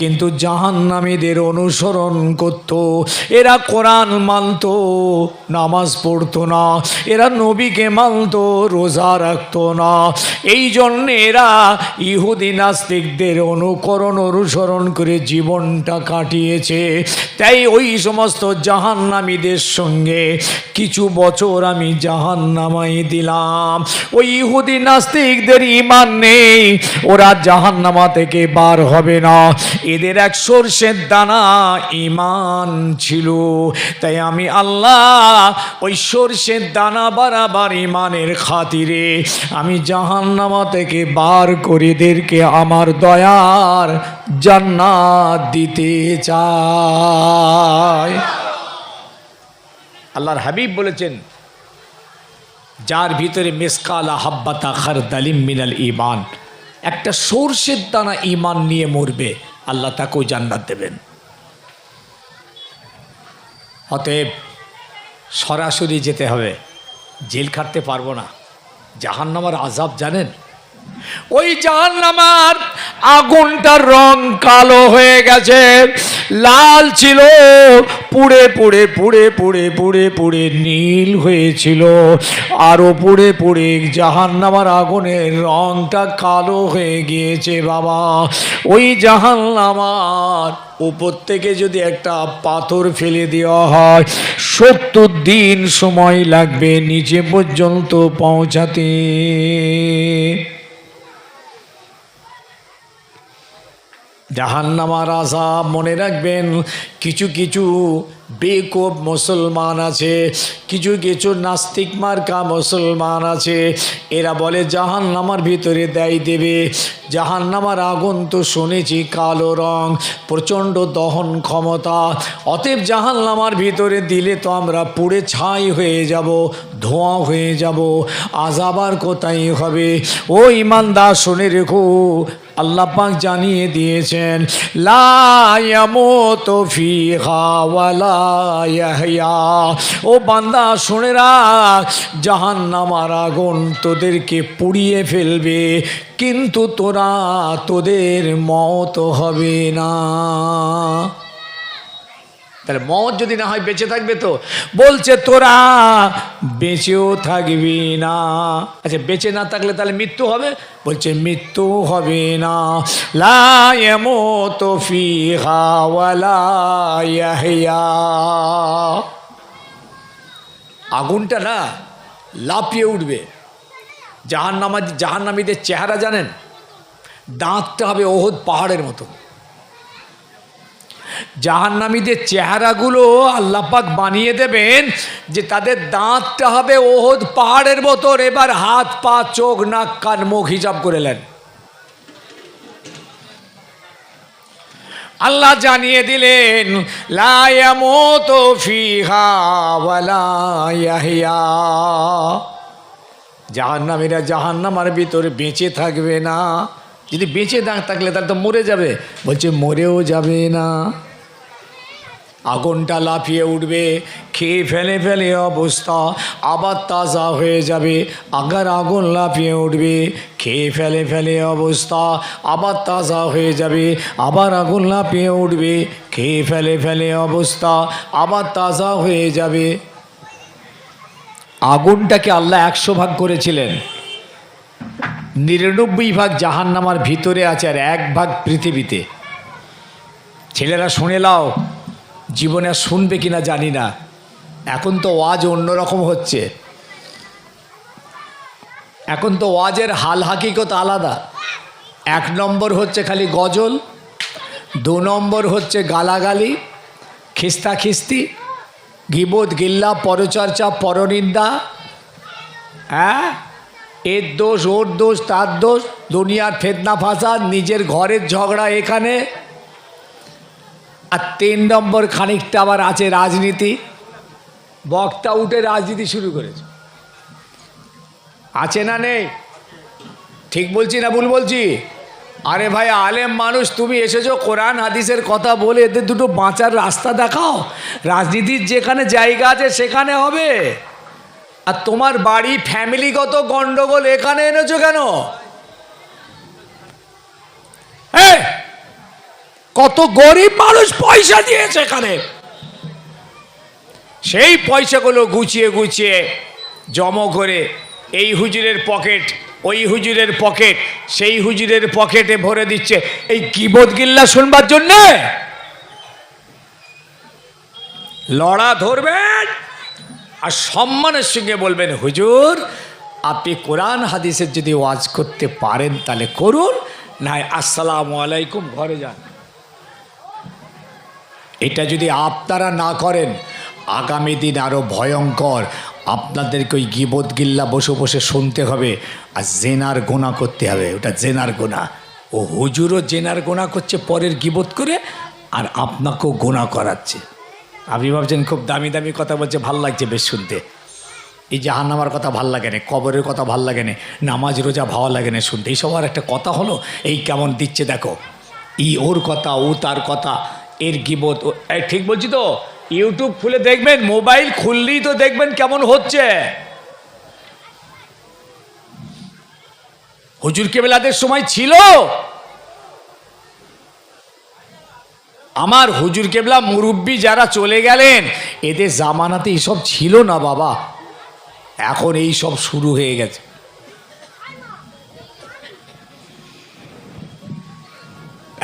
Speaker 1: কিন্তু জাহান্নামীদের অনুসরণ করত। এরা কোরআন মানত, নামাজ পড়তো না, এরা নবীকে মানত, রোজা রাখতো না। এই জন্যে এরা ইহুদি নাস্তিকদের অনুসরণ করে জীবনটা কাটিয়েছে। তাই ওই সমস্ত জাহান্নামীদের সঙ্গে কিছু বছর আমি জাহান্নামায় দিলাম। ওই ইহুদি নাস্তিকদের ঈমান নেই, ওরা জাহান্নামা থেকে বার হবে না। এদের এক সরষের দানা ঈমান ছিল, তাই আমি আল্লাহ ওই সরষের দানা বারাবার ঈমানের খাতিরে আমি জাহান্নামা থেকে বার করে এদেরকে আমার দয়ার জান্নাত দিতে চাই। আল্লাহর হাবিব বলেছেন, যার ভিতরে মিসকালা হাব্বাতা খারদালিম মিনাল ঈমান, একটা সরষের দানা ঈমান নিয়ে মরবে, আল্লাহ তাকেও জান্নাত দেবেন। অতএব সরাসরি যেতে হবে, জেল খাটতে পারবো না। জাহান্নামের আযাব জানেন? ওই জাহান্নামের আগুনটার রং কালো হয়ে গেছে, লাল ছিল, পুড়ে পুড়ে পুড়ে পুড়ে পুড়ে পুড়ে নীল হয়েছিল, আরো পুড়ে পুড়ে জাহান্নামের আগুনের রংটা কালো হয়ে গিয়েছে। বাবা, ওই জাহান্নামের উপর থেকে যদি একটা পাথর ফেলে দেওয়া হয়, 70 দিন সময় লাগবে নিচে পর্যন্ত পৌঁছাতে। জাহান্নামের আযাব মনে রাখবেন, কিছু কিছু বেকুব মুসলমান আছে, কিছু কিছু নাস্তিক মার্কা মুসলমান আছে, এরা বলে জাহান্নামের ভিতরে দেয় দেবে। জাহান্নামের আগুন তো শুনেছি কালো রং, প্রচণ্ড দহন ক্ষমতা, অতএব জাহান্নামের ভিতরে দিলে তো আমরা পুড়ে ছাই হয়ে যাব, ধোঁয়া হয়ে যাব, আযাব আর কোথায় হবে? ও ঈমানদার শুনে রেখো, আল্লাহ পাক জানিয়ে দিয়েছেন, লা ইয়ামুতু ফিহা ওয়ালা ইয়াহইয়া। ও বান্দা শুনে রাখ, জাহান্নামের আগুন তোদেরকে পুড়িয়ে ফেলবে, কিন্তু তোদের মওত হবে না। তাহলে মওত যদি না হয় বেঁচে থাকবে তো? বলছে তোরা বেঁচেও থাকবি না। আচ্ছা, বেঁচে না থাকলে তাহলে মৃত্যু হবে? বলছে মৃত্যু হবে না। লা ইয়ামুতু ফিহা ওয়ালা ইয়াহইয়া। আগুনটা না লাফিয়ে উঠবে। জাহান্নামীদের চেহারা জানেন? দাঁতটা হবে ওহদ পাহাড়ের মতো। জাহান্নামীদের চেহারাগুলো আল্লাহ পাক বানিয়ে দেবেন যে তাদের দাঁতটা হবে ওহদ পাহাড়ের মতো। এবার হাত পা চোখ নাক কান মুখ হিসাব করে নেন। আল্লাহ জানিয়ে দিলেন, লা ইয়ামুতু ফিহা ওয়ালা ইয়াহইয়া। জাহান্নামীরা জাহান্নামের ভিতরে বেঁচে থাকবে না। যদি বেঁচে না থাকলে তাহলে তো মরে যাবে। বলছে মরেও যাবে না। আগুনটা লাফিয়ে উঠবে, খেয়ে ফেলে ফেলে অবস্থা আবার তাজা হয়ে যাবে। আগার আগুন লাফিয়ে উঠবে, খেয়ে ফেলে ফেলে অবস্থা আবার তাজা হয়ে যাবে। আবার আগুন লাফিয়ে উঠবে, খেয়ে ফেলে ফেলে অবস্থা আবার তাজা হয়ে যাবে। আগুনটাকে আল্লাহ 100 ভাগ করেছিলেন, 99 ভাগ জাহান্নামার ভিতরে আছে আর 1 ভাগ পৃথিবীতে। ছেলেরা শুনে লাও, জীবনে আর শুনবে কিনা জানি না, এখন তো ওয়াজ অন্যরকম হচ্ছে। এখন তো ওয়াজের হাল হাকিকত আলাদা। 1 নম্বর হচ্ছে খালি গজল, 2 নম্বর হচ্ছে গালাগালি, খিস্তাখিস্তি, গিবত গিল্লা, পরচর্চা, পরনিন্দা। হ্যাঁ, এর দোষ ওর দোষ তার দোষ, দুনিয়ার ফেতনা ফাসাদ, নিজের ঘরের ঝগড়া এখানে। আর 3 নম্বর খানিকটা আবার আছে রাজনীতি। বক্তা উঠে রাজনীতি শুরু করেছে, আছে না নেই? ঠিক বলছি না ভুল বলছি? আরে ভাই, আলেম মানুষ তুমি এসেছো, কোরআন হাদিসের কথা বলে এদের দুটো বাঁচার রাস্তা দেখাও। রাজনীতির যেখানে জায়গা আছে সেখানে হবে। আর তোমার বাড়ি ফ্যামিলিগত গন্ডগোল এখানে এনেছো কেন? কত গরিব মানুষ পয়সা দিয়েছে এখানে, সেই পয়সাগুলো গুছিয়ে গুছিয়ে জমা করে এই হুজুরের পকেট, ওই হুজুরের পকেট, সেই হুজুরের পকেটে ভরে দিচ্ছে এই গীবত গিল্লা শুনবার জন্যে। লড়া ধরবেন আর সম্মানের সঙ্গে বলবেন, হুজুর আপনি কোরআন হাদিসের যদি ওয়াজ করতে পারেন তাহলে করুন, না আসসালামু আলাইকুম, ঘরে যান। এটা যদি আপনারা না করেন, আগামী দিন আরও ভয়ঙ্কর। আপনাদেরকে ওই গীবত গিল্লা বসে বসে শুনতে হবে আর জেনার গোনা করতে হবে। ওটা জেনার গোনা। ও হুজুরও জেনার গোনা করছে পরের গীবত করে, আর আপনাকেও গোনা করাচ্ছে। আপনি ভাবছেন খুব দামি দামি কথা বলছে, ভাল লাগছে বেশ শুনতে। এই জাহান্নামার কথা ভাল লাগে না, কবরের কথা ভাল লাগে না, নামাজ রোজা ভালো লাগে না শুনতে। এইসব আর একটা কথা হলো? এই কেমন দিচ্ছে দেখো, ওর কথা, ও তার কথা, এর গীবত। ঠিক বলছি তো? ইউটিউব খুলে দেখবেন, মোবাইল খুললেই তো দেখবেন কেমন হচ্ছে। হুজুর কেবলাদের সময় ছিল, আমার হুজুর কেবলা মুরব্বী যারা চলে গেলেন, এদের জামানাতে এইসব ছিল না বাবা। এখন এই সব শুরু হয়ে গেছে।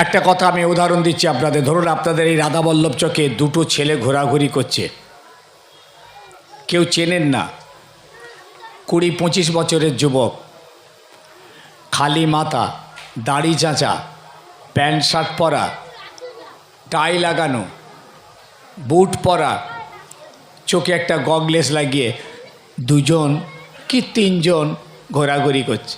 Speaker 1: একটা কথা আমি উদাহরণ দিচ্ছি আপনাদের। ধরুন আপনাদের এই রাধাবল্লভ চকে 2টো ছেলে ঘোরাঘুরি করছে, কেউ চেনেন না, 20-25 বছরের যুবক, খালি মাথা, দাড়ি চাঁচা, প্যান্ট শার্ট পরা, টাই লাগানো, বুট পরা, চোখে একটা গগলেস লাগিয়ে 2জন কি 3জন ঘোরাঘুরি করছে।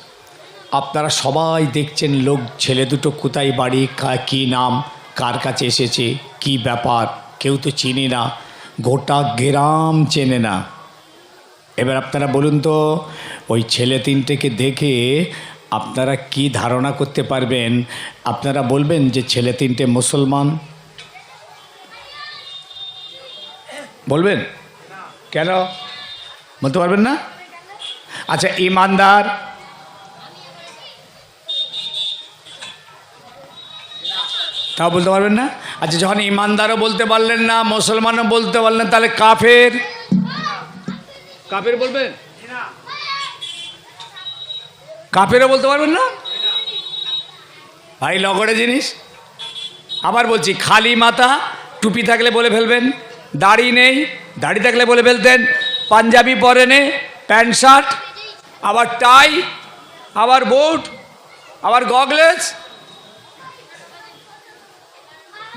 Speaker 1: আপনারা সবাই দেখছেন লোক, ছেলে দুটো কোথায় বাড়ি, কী নাম, কার কাছে এসেছে, কি ব্যাপার, কেউ তো চিনি না, গোটা গ্রাম চেনে না। এবার আপনারা বলুন তো, ওই ছেলে 3টেকে দেখে আপনারা কি ধারণা করতে পারবেন? আপনারা বলবেন যে ছেলে 3টে মুসলমান? বলবেন? কেন বলতে পারবেন না? আচ্ছা, ইমানদার? তাও বলতে পারবেন না? আচ্ছা, যখন ইমানদারও বলতে পারলেন না, মুসলমানও বলতে পারলেন, তাহলে কাফের? কাফের বলবেন? কাফেরও বলতে পারবেন না ভাই, লগড়ে জিনিস। আবার বলছি, খালি মাথা, টুপি থাকলে বলে ফেলবেন, দাড়ি নেই, দাড়ি থাকলে বলে ফেলতেন, পাঞ্জাবি পরে নে, প্যান্ট শার্ট, আবার টাই, আবার বুট, আবার গগলেস।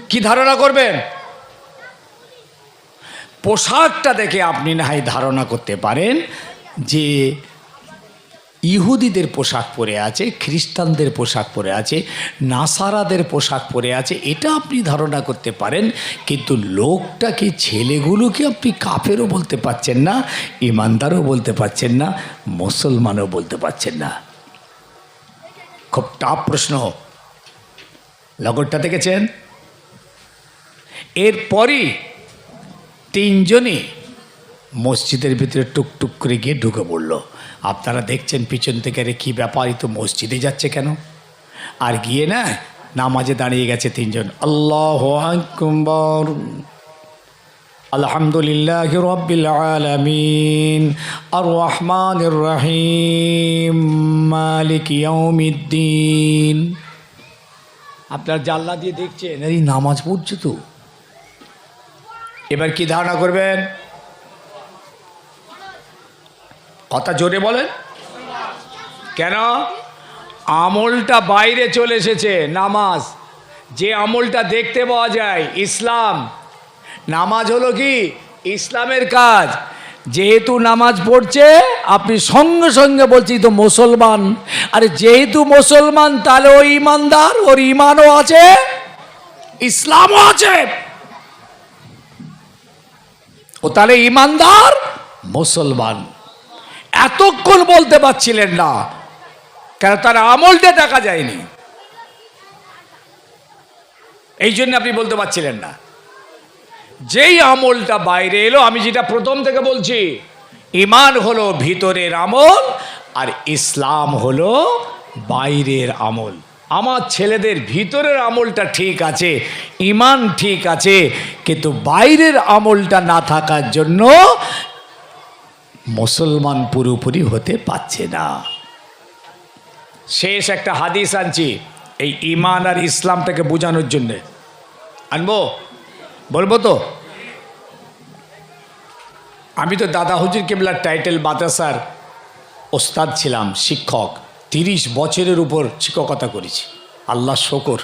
Speaker 1: কি ধারণা করবেন? পোশাকটা দেখে আপনি না হয় ধারণা করতে পারেন যে ইহুদিদের পোশাক পরে আছে, খ্রিস্টানদের পোশাক পরে আছে, নাসারাদের পোশাক পরে আছে, এটা আপনি ধারণা করতে পারেন। কিন্তু লোকটাকে, ছেলেগুলোকে আপনি কাফেরও বলতে পারছেন না, ইমানদারও বলতে পারছেন না, মুসলমানও বলতে পারছেন না। খুব টাফ প্রশ্ন। লগরটা দেখেছেন? এরপরই তিনজনই মসজিদের ভিতরে টুকটুক করে গিয়ে ঢুকে পড়ল। আপনারা দেখছেন পিছন থেকে, রে কী ব্যাপার, তো মসজিদে যাচ্ছে কেন? আর গিয়ে না নামাজে দাঁড়িয়ে গেছে তিনজন। আল্লাহু আকবার, আলহামদুলিল্লাহি রাব্বিল আলামিন, আর রহমানির রহিম, মালিক ইয়াউমিদ্দিন। আপনার জানলা দিয়ে দেখছেন এই নামাজ পড়ছে তো। এবার কি ধারণা করবেন? কথা জোরে বলেন। কেন? আমলটা বাইরে চলে এসেছে। নামাজ যে আমলটা দেখতে পাওয়া যায়, ইসলাম, নামাজ হলো কি ইসলামের কাজ। যেহেতু নামাজ পড়ছে আপনি সঙ্গে সঙ্গে বলছি তো মুসলমান। আরে যেহেতু মুসলমান তাহলে ও ইমানদার, ওর ইমানও আছে, ইসলামও আছে, ও তাহলে ইমানদার মুসলমান। এতক্ষণ বলতে পারছিলেন না কারণ তার আমলটা দেখা যায়নি, এই জন্য আপনি বলতে পারছিলেন না। যেই আমলটা বাইরে এলো, আমি যেটা প্রথম থেকে বলছি, ঈমান হলো ভিতরের আমল আর ইসলাম হলো বাইরের আমল। আমার ছেলেদের ভিতরের আমলটা ঠিক আছে, ঈমান ঠিক আছে, কিন্তু বাইরের আমলটা না থাকার জন্য মুসলমান পুরোপুরি হতে পারছে না। শেষ একটা হাদিস আনছি এই ঈমান আর ইসলামটাকে বোঝানোর জন্যে। আনবো? বলবো তো? আমি তো দাদা হুজুর কেবলার টাইটেল মাদ্রাসার ওস্তাদ ছিলাম, শিক্ষক। 30 বছরের উপর শিক্ষকতা করেছি, আল্লাহ শকর।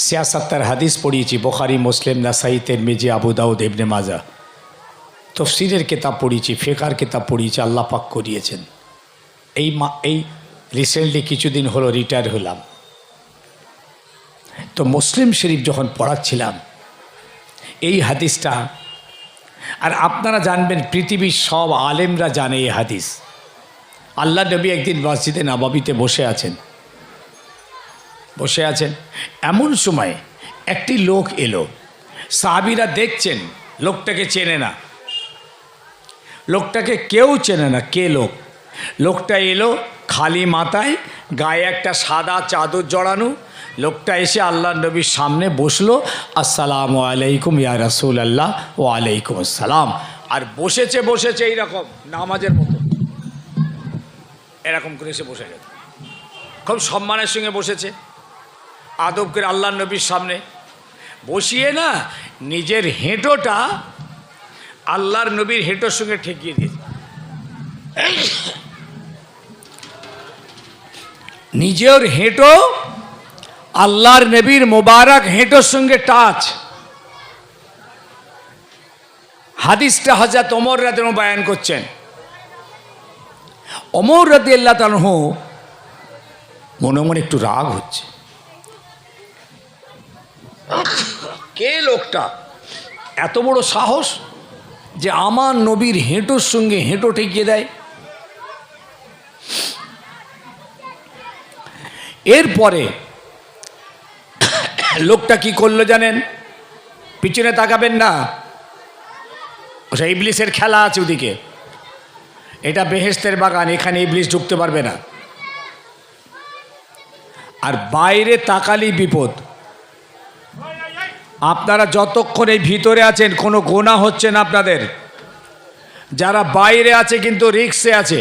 Speaker 1: ৭৬ হাদিস পড়িয়েছি, বুখারী, মুসলিম, নাসাই, তিরমিজি, আবু দাউদ, ইবনে মাজাহ। তাফসীরের কিতাব পড়িয়েছি, ফিকহের কিতাব পড়িয়েছি, আল্লাহ পাক করিয়েছেন। এই রিসেন্টলি কিছুদিন হলো রিটায়ার হলাম। তো মুসলিম শরীফ যখন পড়াচ্ছিলাম এই হাদিসটা, আর আপনারা জানবেন পৃথিবীর সব আলেমরা জানে এই হাদিস। আল্লাহ নবী একদিন মসজিদে নববীতে বসে আছেন, এমন সময় একটি লোক এলো। সাহাবীরা দেখছেন লোকটাকে চেনে না, লোকটাকে কেউ চেনে না, কে লোক। লোকটা এলো খালি মাথায়, গায়ে একটা সাদা চাদর জড়ানো। লোকটা এসে আল্লাহ নবীর সামনে বসলো, আসসালামু আলাইকুম ইয়া রাসূলুল্লাহ, ওয়া আলাইকুম আসসালাম। আর বসেছে এইরকম নামাজের মতো, এরকম করে এসে বসে গেছে, খুব সম্মানের সঙ্গে বসেছে, আদব করে আল্লাহ নবীর সামনে বসিয়ে না নিজের হেঁটোটা আল্লাহর নবীর হেঁটোর সঙ্গে ঠেকিয়ে দিয়েছে। নিজের হেঁটো আল্লাহর নবীর মোবারক হেঁটোর সঙ্গে টাচ। হাদিসটা হযরত ওমর রাদিয়াল্লাহু আনহু বয়ান করছেন। ওমর রাদিয়াল্লাহু আনহু মনে মনে একটু রাগ হচ্ছে, কে লোকটা, এত বড় সাহস যে আমার নবীর হেঁটোর সঙ্গে হেঁটো ঠেকিয়ে দেয়। এরপরে লোকটা কি করলো জানেন? পিছনে তাকাবেন না, ওটা ইবলিসের খেলা আছে ওদিকে। এটা বেহেশতের বাগান, এখানে ইবলিস ঢুকতে পারবে না। আর বাইরে তাকালেই বিপদ। আপনারা যতক্ষণ এই ভিতরে আছেন কোনো গোনা হচ্ছে না আপনাদের, যারা বাইরে আছে কিন্তু রিস্কে আছে।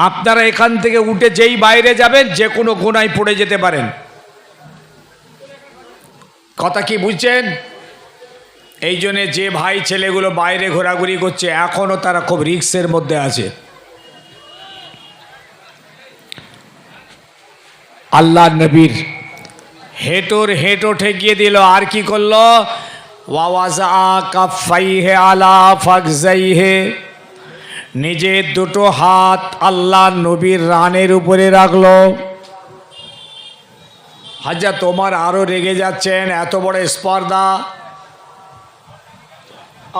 Speaker 1: আপনারা এখান থেকে উঠে যেই বাইরে যাবেন যে কোনো গোনায় পড়ে যেতে পারেন। কথা কি বুঝছেন? এই জন্যে যে ভাই ছেলেগুলো বাইরে ঘোরাঘুরি করছে এখনও তারা খুব রিস্কের মধ্যে আছে। আল্লাহ নবীর হেঁটো ঠেকিয়ে দিল। আর কি করলো? ওয়াওয়াজা কাফাইহে আলা ফাকজাইহে, নিজের দুটো হাত আল্লাহ নবীর রানের উপরে রাখলো। হযরত ওমর আরো রেগে যাচ্ছেন, এত বড় স্পর্ধা।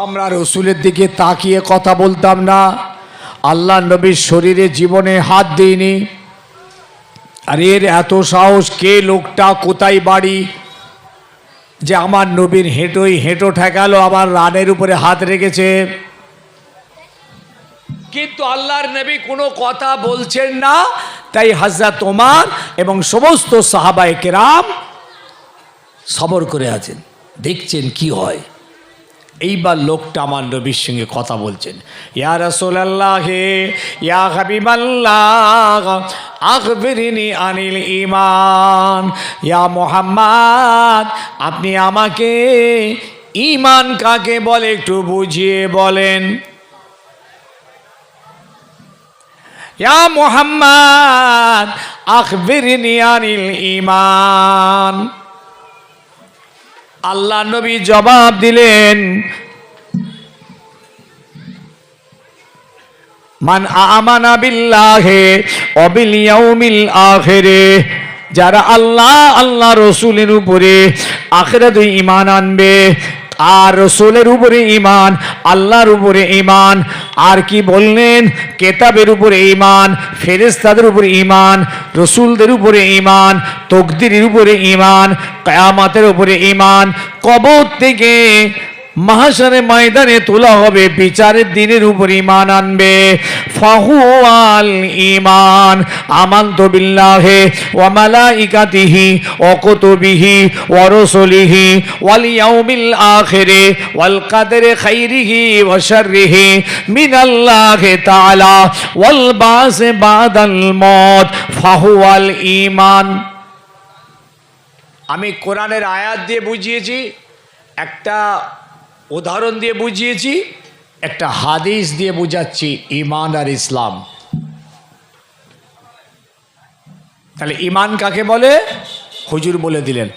Speaker 1: আমরা রসুলের দিকে তাকিয়ে কথা বলতাম না, আল্লাহ নবীর শরীরে জীবনে হাত দিইনি, আর এর এত সাহস, কে লোকটা, কোথায় বাড়ি, যে আমার নবীর হেঁটো ঠেকালো, আমার রানের উপরে হাত রেখেছে, কিন্তু আল্লাহর নবী কোনো কথা বলছেন না। তাই হযরত ওমর এবং সমস্ত সাহাবায়ে কেরাম সবর করে আছেন, দেখছেন কি হয়। এইবার লোকটা আমার নবীর সঙ্গে কথা বলছেন, ইয়া রাসূলুল্লাহ, ইয়া হাবিবাল্লাহ, আখবিরনি আনিল ঈমান। ইয়া মুহাম্মদ, আপনি আমাকে ঈমান কাকে বলে একটু বুঝিয়ে বলেন। ইয়া মুহাম্মদ, আখবিরনি আনিল ঈমান। আল্লাহ নবী জবাব দিলেন, মান আমানা বিল্লাহি ওয়া বিল ইয়াউমিল আখিরে, যারা আল্লাহ রসুলের উপরে আখিরাতে ঈমান আনবে, আর রসুলের উপরে ঈমান, আল্লাহর উপরে ঈমান, আর কি বললেন, কেতাবের উপরে ঈমান, ফেরেশতাদের উপরে ঈমান, রসুলদের উপরে ঈমান, তকদিরের উপরে ঈমান, কিয়ামতের উপরে ঈমান, কবর থেকে মাহশারে ময়দানে তোলা হবে, বিচারের দিনের উপর ঈমান আনবে। ফাহুয়াল ঈমান, আমানতু বিল্লাহি ওয়া মালাইকাতিহি ওয়া কুতুবিহি ওয়া রুসুলিহি ওয়াল ইয়াউমিল আখিরি ওয়াল কদরি খাইরিহি ওয়া শাররিহি মিনাল্লাহি তাআলা ওয়াল বাস বাদাল মউত, ফাহুয়াল ঈমান। আমি কোরআনের আয়াত দিয়ে বুঝিয়েছি, একটা উদাহরণ দিয়ে বুঝিয়েছি, একটা হাদিস দিয়ে বুঝাচ্ছি ঈমান আর ইসলাম। তাহলে ঈমান কাকে বলে হুজুর বলে দিলেন।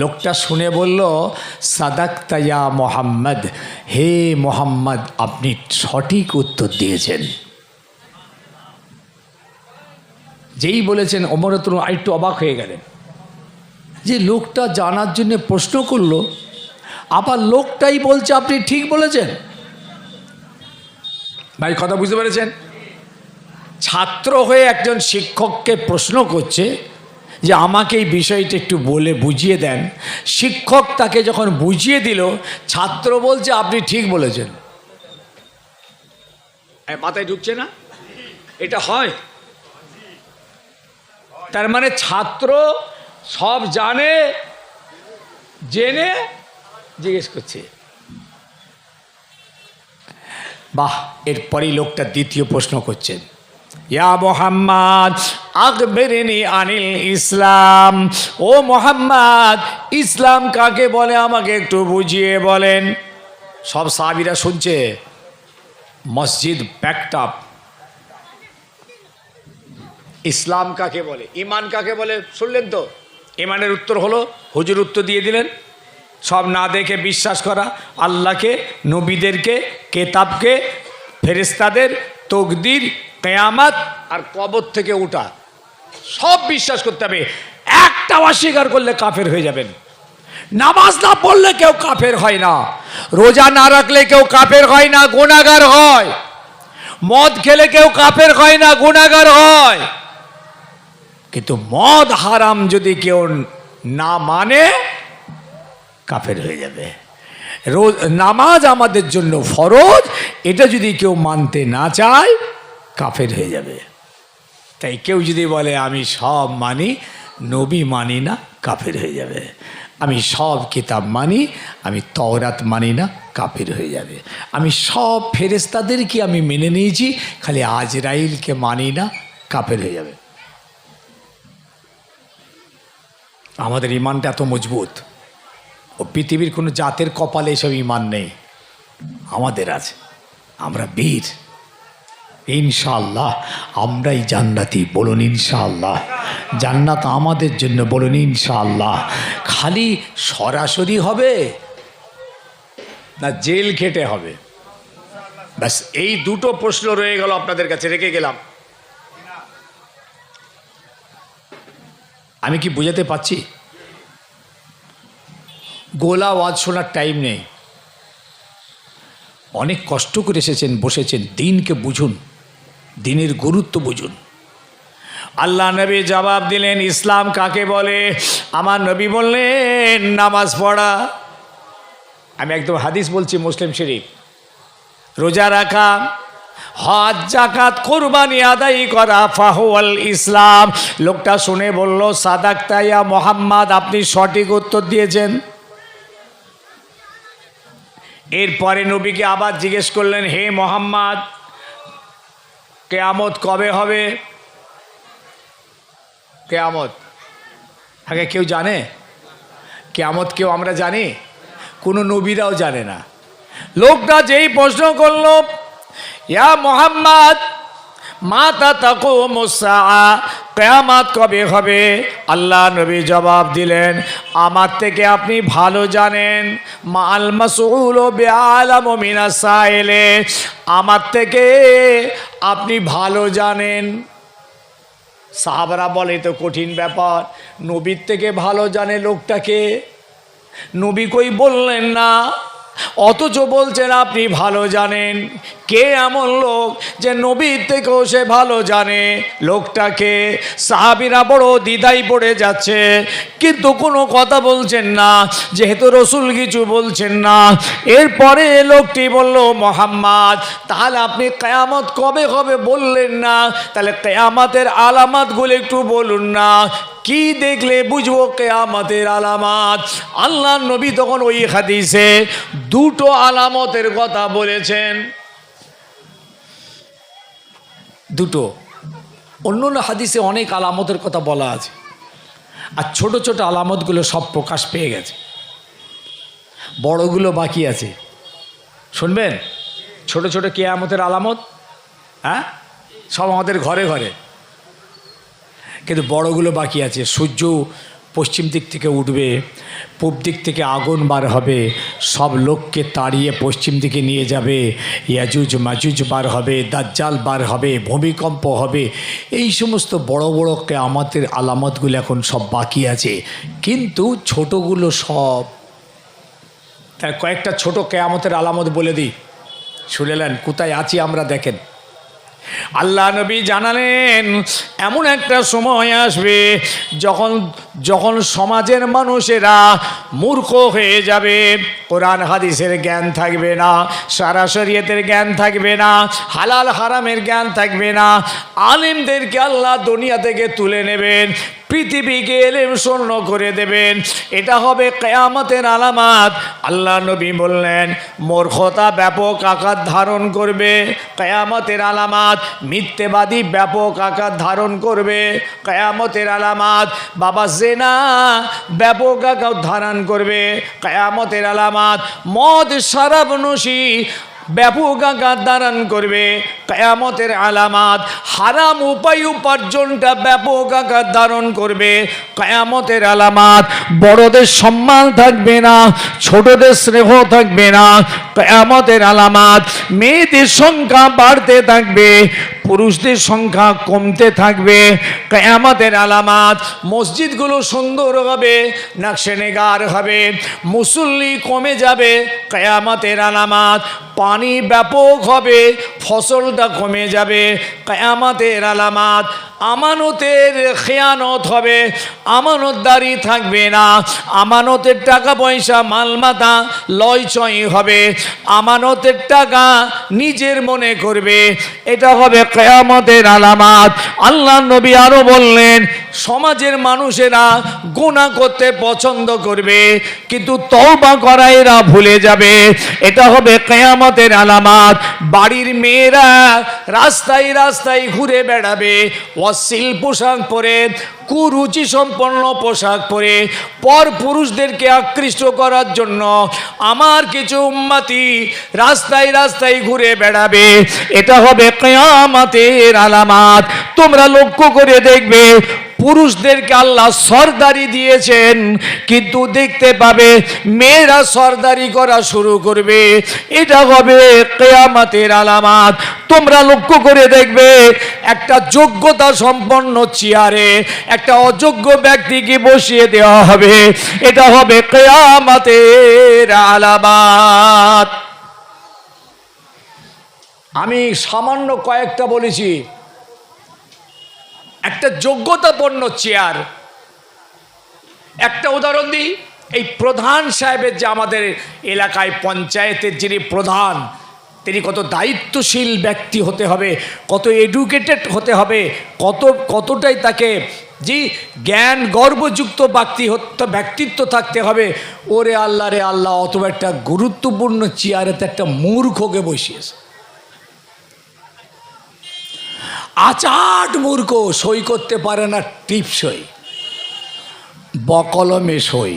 Speaker 1: লোকটা শুনে বলল, সাদাকতা ইয়া মুহাম্মদ, হে মুহাম্মদ, আপনি সঠিক উত্তর দিয়েছেন। যেই বলেছেন ওমর একটু অবাক হয়ে গেলেন যে লোকটা জানার জন্য প্রশ্ন করলো, আবার লোকটাই বলছে আপনি ঠিক বলেছেন। ভাই কথা বুঝতে পেরেছেন? ছাত্র হয়ে একজন শিক্ষককে প্রশ্ন করছে যে আমাকে এই বিষয়টা একটু বলে বুঝিয়ে দেন। শিক্ষক তাকে যখন বুঝিয়ে দিল, ছাত্র বলছে আপনি ঠিক বলেছেন। মাথায় ঢুকছে না? এটা হয়। তার মানে ছাত্র সব জানে, জেনে জিজ্ঞেস করছে। বাহ, এরপরই লোকটা দ্বিতীয় প্রশ্ন করছেন, ইয়া মুহাম্মদ, আখবিরনি আনিল ইসলাম। ও মুহাম্মদ, ইসলাম কাকে বলে আমাকে একটু বুঝিয়ে বলেন। সব সাহাবীরা শুনছে, মসজিদ প্যাকড আপ। ইসলাম কাকে বলে, ঈমান কাকে বলে শুনলেন তো? ঈমানের উত্তর হলো, হুজুর উত্তর দিয়ে দিলেন, সব না দেখে বিশ্বাস করা, আল্লাহকে, নবীদেরকে, কেতাবকে, ফেরেশতাদের, তকদির, কিয়ামত আর কবর থেকে ওঠা, সব বিশ্বাস করতে হবে। একটা অস্বীকার করলে কাফের হয়ে যাবেন। নামাজ না পড়লে কেউ কাফের হয় না, রোজা না রাখলে কেউ কাফের হয় না, গুনাহগার হয়। মদ খেলে কেউ কাফের হয় না, গুনাহগার হয়। কিন্তু মদ হারাম যদি কেউ না মানে, কাফের হয়ে যাবে। রোজ নামাজ আমাদের জন্য ফরজ, এটা যদি কেউ মানতে না চায়, কাফের হয়ে যাবে। তাই কেউ যদি বলে আমি সব মানি, নবী মানি না, কাফের হয়ে যাবে। আমি সব কিতাব মানি, আমি তওরাত মানি না, কাফের হয়ে যাবে। আমি সব ফেরেশতাদেরকে আমি মেনে নিয়েছি, খালি আজরাইলকে মানি না, কাফের হয়ে যাবে। আমাদের ঈমানটা এত মজবুত, ও পৃথিবীর কোনো জাতের কপালে এসব ঈমান নেই, আমাদের আছে। আমরা বীর, ইনশাআল্লাহ আমরাই জান্নাতি, বলুন ইনশাআল্লাহ। জান্নাত আমাদের জন্য, বলুন ইনশাআল্লাহ। খালি সরাসরি হবে না জেল খেটে হবে? ব্যাস, এই দুটো প্রশ্ন রয়ে গেল, আপনাদের কাছে রেখে গেলাম। আমি কি বুঝাতে পারছি? গোলা ওয়াজ শোনার টাইম নেই। অনেক কষ্ট করে এসেছেন, বসেছেন, দিনকে বুঝুন, দিনের গুরুত্ব বুঝুন। আল্লাহ নবী জবাব দিলেন, ইসলাম কাকে বলে? আমার নবী বললেন, নামাজ পড়া। আমি একদম হাদিস বলছি, মুসলিম শরীফ। রোজা রাখা, হজ, যাকাত, কুরবানি আদায় করা, ফাহুয়াল ইসলাম। লোকটা শুনে বলল, সাদাকতা ইয়া মুহাম্মদ, আপনি সঠিক উত্তর দিয়েছেন। এরপরে নবীকে আবার জিজ্ঞেস করলেন, হে মুহাম্মদ, কিয়ামত কবে হবে? কিয়ামত আগে কেউ জানে? কিয়ামত কেউ আমরা জানি? কোনো নবীরাও জানে না। লোকটা যেই প্রশ্ন করল, ইয়া মুহাম্মদ মাতা তাকুমুস সাআ, কিয়ামত কবে হবে? আল্লাহ নবী জবাব দিলেন, আমার থেকে আপনি ভালো জানেন। মাল মাসউলু বিআলামু মিনাস সাইলে, আমার থেকে আপনি ভালো জানেন। সাহাবারা বলে, তো কঠিন ব্যাপার, নবীর থেকে ভালো জানে লোকটাকে। নবী কই বললেন না, অথচ বলছেন আপনি ভালো জানেন। কে এমন লোক যে নবীর থেকেও সে ভালো জানে লোকটাকে? সাহাবীরা বড় দ্বিধায় পড়ে যাচ্ছে, কিন্তু কোনো কথা বলছেন না, যেহেতু রসুল কিছু বলছেন না। এরপরে লোকটি বলল, মুহাম্মদ, তাহলে আপনি কিয়ামত কবে হবে বললেন না, তাহলে কিয়ামতের আলামতগুলো একটু বলুন না। কি দেখলে বুঝবো কিয়ামতের আলামত? আল্লাহ নবী তখন ওই হাদিসে দুটো আলামতের কথা বলেছেন। দুটো। অন্য অন্য হাদিসে অনেক আলামতের কথা বলা আছে, আর ছোট ছোট আলামতগুলো সব প্রকাশ পেয়ে গেছে, বড়গুলো বাকি আছে। শুনবেন ছোট ছোট কিয়ামতের আলামত? হ্যাঁ, সব আমাদের ঘরে ঘরে, কিন্তু বড়গুলো বাকি আছে। সূর্য পশ্চিম দিক থেকে উঠবে, পূব দিক থেকে আগুন বার হবে, সব লোককে তাড়িয়ে পশ্চিম দিকে নিয়ে যাবে, ইয়াজুজ মাজুজ বার হবে, দাজ্জাল বার হবে, ভূমিকম্প হবে। এই সমস্ত বড় বড় কিয়ামতের আলামতগুলো এখন সব বাকি আছে, কিন্তু ছোটগুলো সব। তাই কয়েকটা ছোট কিয়ামতের আলামত বলে দিই, শুনলেন কোথায় আছি আমরা? দেখেন, আল্লাহ নবী জানালেন, এমন একটা সময় আসবে যখন যখন সমাজের মানুষেরা মূর্খ হয়ে যাবে, কোরআন হাদিসের জ্ঞান থাকবে না, সারা শরীয়তের জ্ঞান থাকবে না, হালাল হারামের জ্ঞান থাকবে না। আলেমদেরকে আল্লাহ দুনিয়া থেকে তুলে নেবেন, পৃথিবীকে এলেম শূন্য করে দেবেন। এটা হবে কিয়ামতের আলামত। আল্লাহ নবী বললেন, মূর্খতা ব্যাপক আকার ধারণ করবে, কিয়ামতের আলামত। মিথ্যেবাদী ব্যাপক আকার ধারণ করবে, কিয়ামতের আলামত। বাবা জেনা ব্যাপক আকার ধারণ করবে, কিয়ামতের আলামত। মদ শরাবনশী ব্যাপক আকার ধারণ করবে, কিয়ামতের আলামত। হারাম উপায় উপার্জনটা ব্যাপক আকার ধারণ করবে, কিয়ামতের আলামত। বড়দের সম্মান থাকবে না, ছোটদের স্নেহ থাকবে না, কিয়ামতের আলামত। মেয়েদের সংখ্যা বাড়তে থাকবে, পুরুষদের সংখ্যা কমতে থাকবে, কিয়ামতের আলামত। মসজিদগুলো সুন্দর হবে, নকশে-নেগার হবে, মুসল্লি কমে যাবে, কিয়ামতের আলামত। পানি ব্যাপক হবে, ফসলটা কমে যাবে, কিয়ামতের আলামত। আমানতের খেয়ানত হবে, আমানতদারি থাকবে না, আমানতের টাকা পয়সা মালমাতা লয়চয় হবে, আমানতের টাকা নিজের মনে করবে, এটা হবে কিয়ামতের আলামত। আল্লাহ নবী আরো বললেন, সমাজের মানুষেরা গুনাহ করতে পছন্দ করবে, কিন্তু তওবা করা এরা ভুলে যাবে, এটা হবে কিয়ামতের আলামত। বাড়ির মেয়েরা রাস্তায় রাস্তায় ঘুরে বেড়াবে, অশ্লীল পোশাক পরে, কুরুচি সম্পন্ন পোশাক পরে, পর পুরুষদেরকে আকৃষ্ট করার জন্য আমার কিছু উম্মতি রাস্তায় রাস্তায় ঘুরে বেড়াবে, এটা হবে কিয়ামতের আলামত। তোমরা লক্ষ্য করে দেখবে, পুরুষদেরকে আল্লাহ সরদারি দিয়েছেন, কিন্তু দেখতে পাবে মেয়েরা সরদারি করা শুরু করবে, এটা হবে কিয়ামতের আলামত। তোমরা লক্ষ্য করে দেখবে, একটা যোগ্যতা সম্পন্ন চেয়ারে একটা অযোগ্য ব্যক্তিকে বসিয়ে দেওয়া হবে, এটা হবে কিয়ামতের আলামত। আমি সামান্য কয়েকটা বলেছি, একটা যোগ্যতাপূর্ণ চেয়ার। একটা উদাহরণ দিই, এই প্রধান সাহেবের যে আমাদের এলাকায় পঞ্চায়েতের যিনি প্রধান, তিনি কত দায়িত্বশীল ব্যক্তি হতে হবে, কত এডুকেটেড হতে হবে, কতটাই তাকে যে জ্ঞান গর্বযুক্ত ব্যক্তিত্ব থাকতে হবে। ওরে আল্লাহ রে আল্লাহ, অত একটা গুরুত্বপূর্ণ চেয়ারেতে একটা মূর্খকে বসিয়েছে। আচাট মূর্খ, সই করতে পারে না টিপসই, বকলমে সই।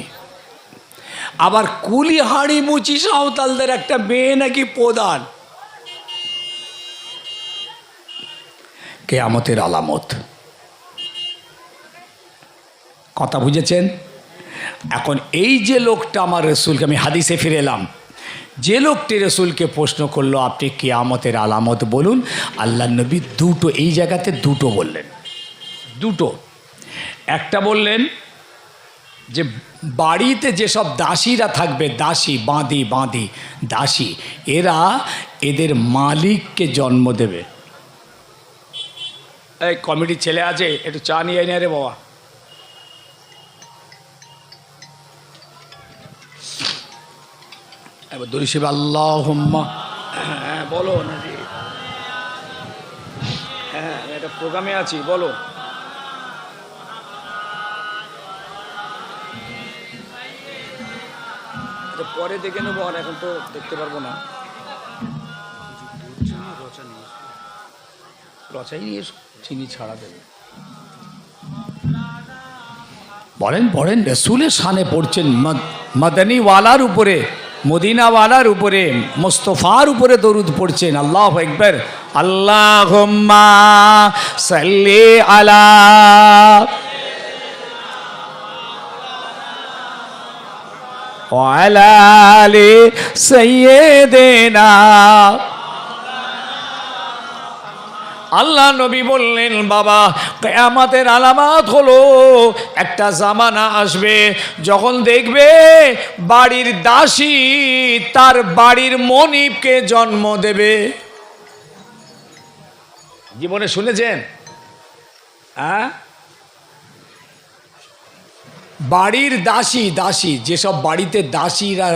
Speaker 1: আবার কুলি হাঁড়ি মুচি সাঁওতালদের একটা মেয়ে নাকি প্রধান। কিয়ামতের আলামত। কথা বুঝেছেন? এখন এই যে লোকটা আমার রসুলকে, আমি হাদিসে ফিরে এলাম, যে লোকটি রসুলকে প্রশ্ন করলো আপনি কিয়ামতের আলামত বলুন, আল্লাহ নবী দুটো, এই জায়গাতে দুটো বললেন, দুটো। একটা বললেন যে বাড়িতে যেসব দাসীরা থাকবে, দাসী বাঁধি দাসী, এরা এদের মালিককে জন্ম দেবে। এই কমিটির ছেলে আছে, একটু চা নিয়ে আয় না রে বাবা। এবার দরুদ শরীফ আল্লাহুম্মা, হ্যাঁ বলো না জি, হ্যাঁ আমি একটা প্রোগ্রামে আছি, বলো। পরে দেখে নেবো, আর এখন তো দেখতে পারবো না। রচাই নিয়ে চিনি ছাড়া দেবে। বলেন রসুলের শানে পড়ছেন, মাদানীওয়ালার উপরে, মদিনাওয়ালার উপরে, মুস্তফার উপরে দরুদ পড়ছেন। আল্লাহু আকবার। আল্লাহুম্মা সাল্লি আলা ওয়ালা আলি সাইয়্যিদিনা। আল্লাহ নবী বললেন, বাবা কিয়ামতের আলামত হলো একটা জামানা আসবে যখন দেখবে বাড়ির দাসী তার বাড়ির মনিবকে জন্ম দেবে। জীবনে শুনেছেন? হ্যাঁ, বাড়ির দাসী, যেসব বাড়িতে দাসীরা,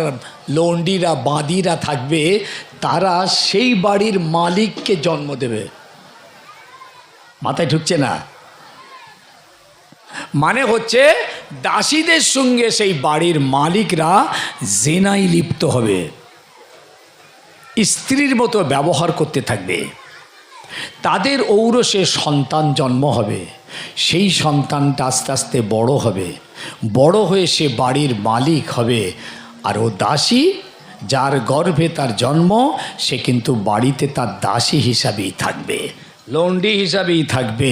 Speaker 1: লন্ডিরা, বাঁদিরা থাকবে, তারা সেই বাড়ির মালিককে জন্ম দেবে। মাথায় ঢুকছে না? মানে হচ্ছে দাসীদের সঙ্গে সেই বাড়ির মালিকরা জেনায় লিপ্ত হবে, স্ত্রীর মতো ব্যবহার করতে থাকবে। তাদের ঔরসে সন্তান জন্ম হবে, সেই সন্তানটা আস্তে আস্তে বড় হবে, বড় হয়ে সে বাড়ির মালিক হবে। আর ও দাসী, যার গর্ভে তার জন্ম, সে কিন্তু বাড়িতে তার দাসী হিসাবেই থাকবে, লন্ডি হিসাবেই থাকবে,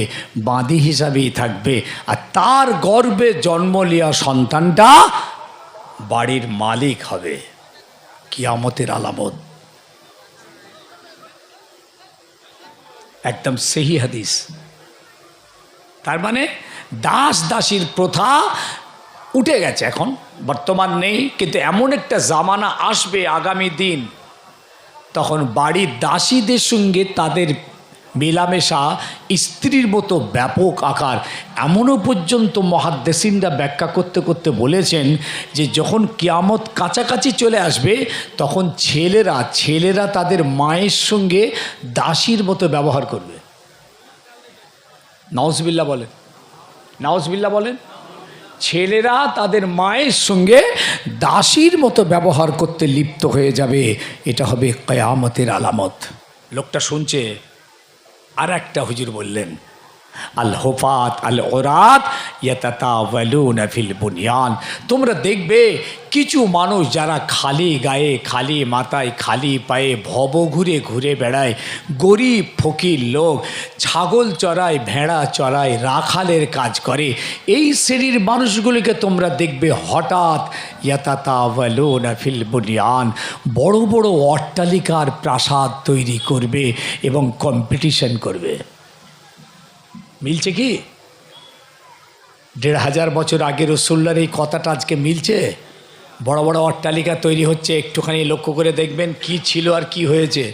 Speaker 1: বাঁধি হিসাবেই থাকবে। আর তার গর্ভে জন্ম নেওয়া সন্তানটা বাড়ির মালিক হবে। কিয়ামতের আলামত, একদম সহি হাদিস। তার মানে দাসীর প্রথা উঠে গেছে, এখন বর্তমান নেই। কিন্তু এমন একটা জামানা আসবে আগামী দিন, তখন বাড়ির দাসীদের সঙ্গে তাদের মেলামেশা স্ত্রীর মতো ব্যাপক আকার। এমনও পর্যন্ত মুহাদ্দিসিনরা ব্যাখ্যা করতে করতে বলেছেন যে যখন কিয়ামত কাছাকাছি চলে আসবে, তখন ছেলেরা তাদের মায়ের সঙ্গে দাসীর মতো ব্যবহার করবে। নাউজুবিল্লাহ বলেন, নাউজুবিল্লাহ বলেন। ছেলেরা তাদের মায়ের সঙ্গে দাসীর মতো ব্যবহার করতে লিপ্ত হয়ে যাবে। এটা হবে কিয়ামতের আলামত। লোকটা শুনছে, আর একটা হুজুর বললেন, আল হুফাত আল ওরাত ইয়াতাতাওয়ালুনা ফিল বুনিয়ান। তোমরা দেখবে কিছু মানুষ যারা খালি গায়ে, খালি মাথায়, খালি পায়ে ভব ঘুরে ঘুরে বেড়ায়, গরিব ফকির লোক, ছাগল চড়ায়, ভেড়া চড়ায়, রাখালের কাজ করে, এই শ্রেণীর মানুষগুলিকে তোমরা দেখবে হঠাৎ ইয়াতাতাওয়ালুনা ফিল বুনিয়ান, বড় বড় অট্টালিকার প্রাসাদ তৈরি করবে এবং কম্পিটিশন করবে। মিলছে কি? ১৫০০ বছর আগে রাসূলুল্লাহর এই কথাটা আজকে মিলছে? বড় বড় অট্টালিকা তৈরি হচ্ছে, একটুখানি লক্ষ্য করে দেখবেন কি ছিল আর কি হয়েছে।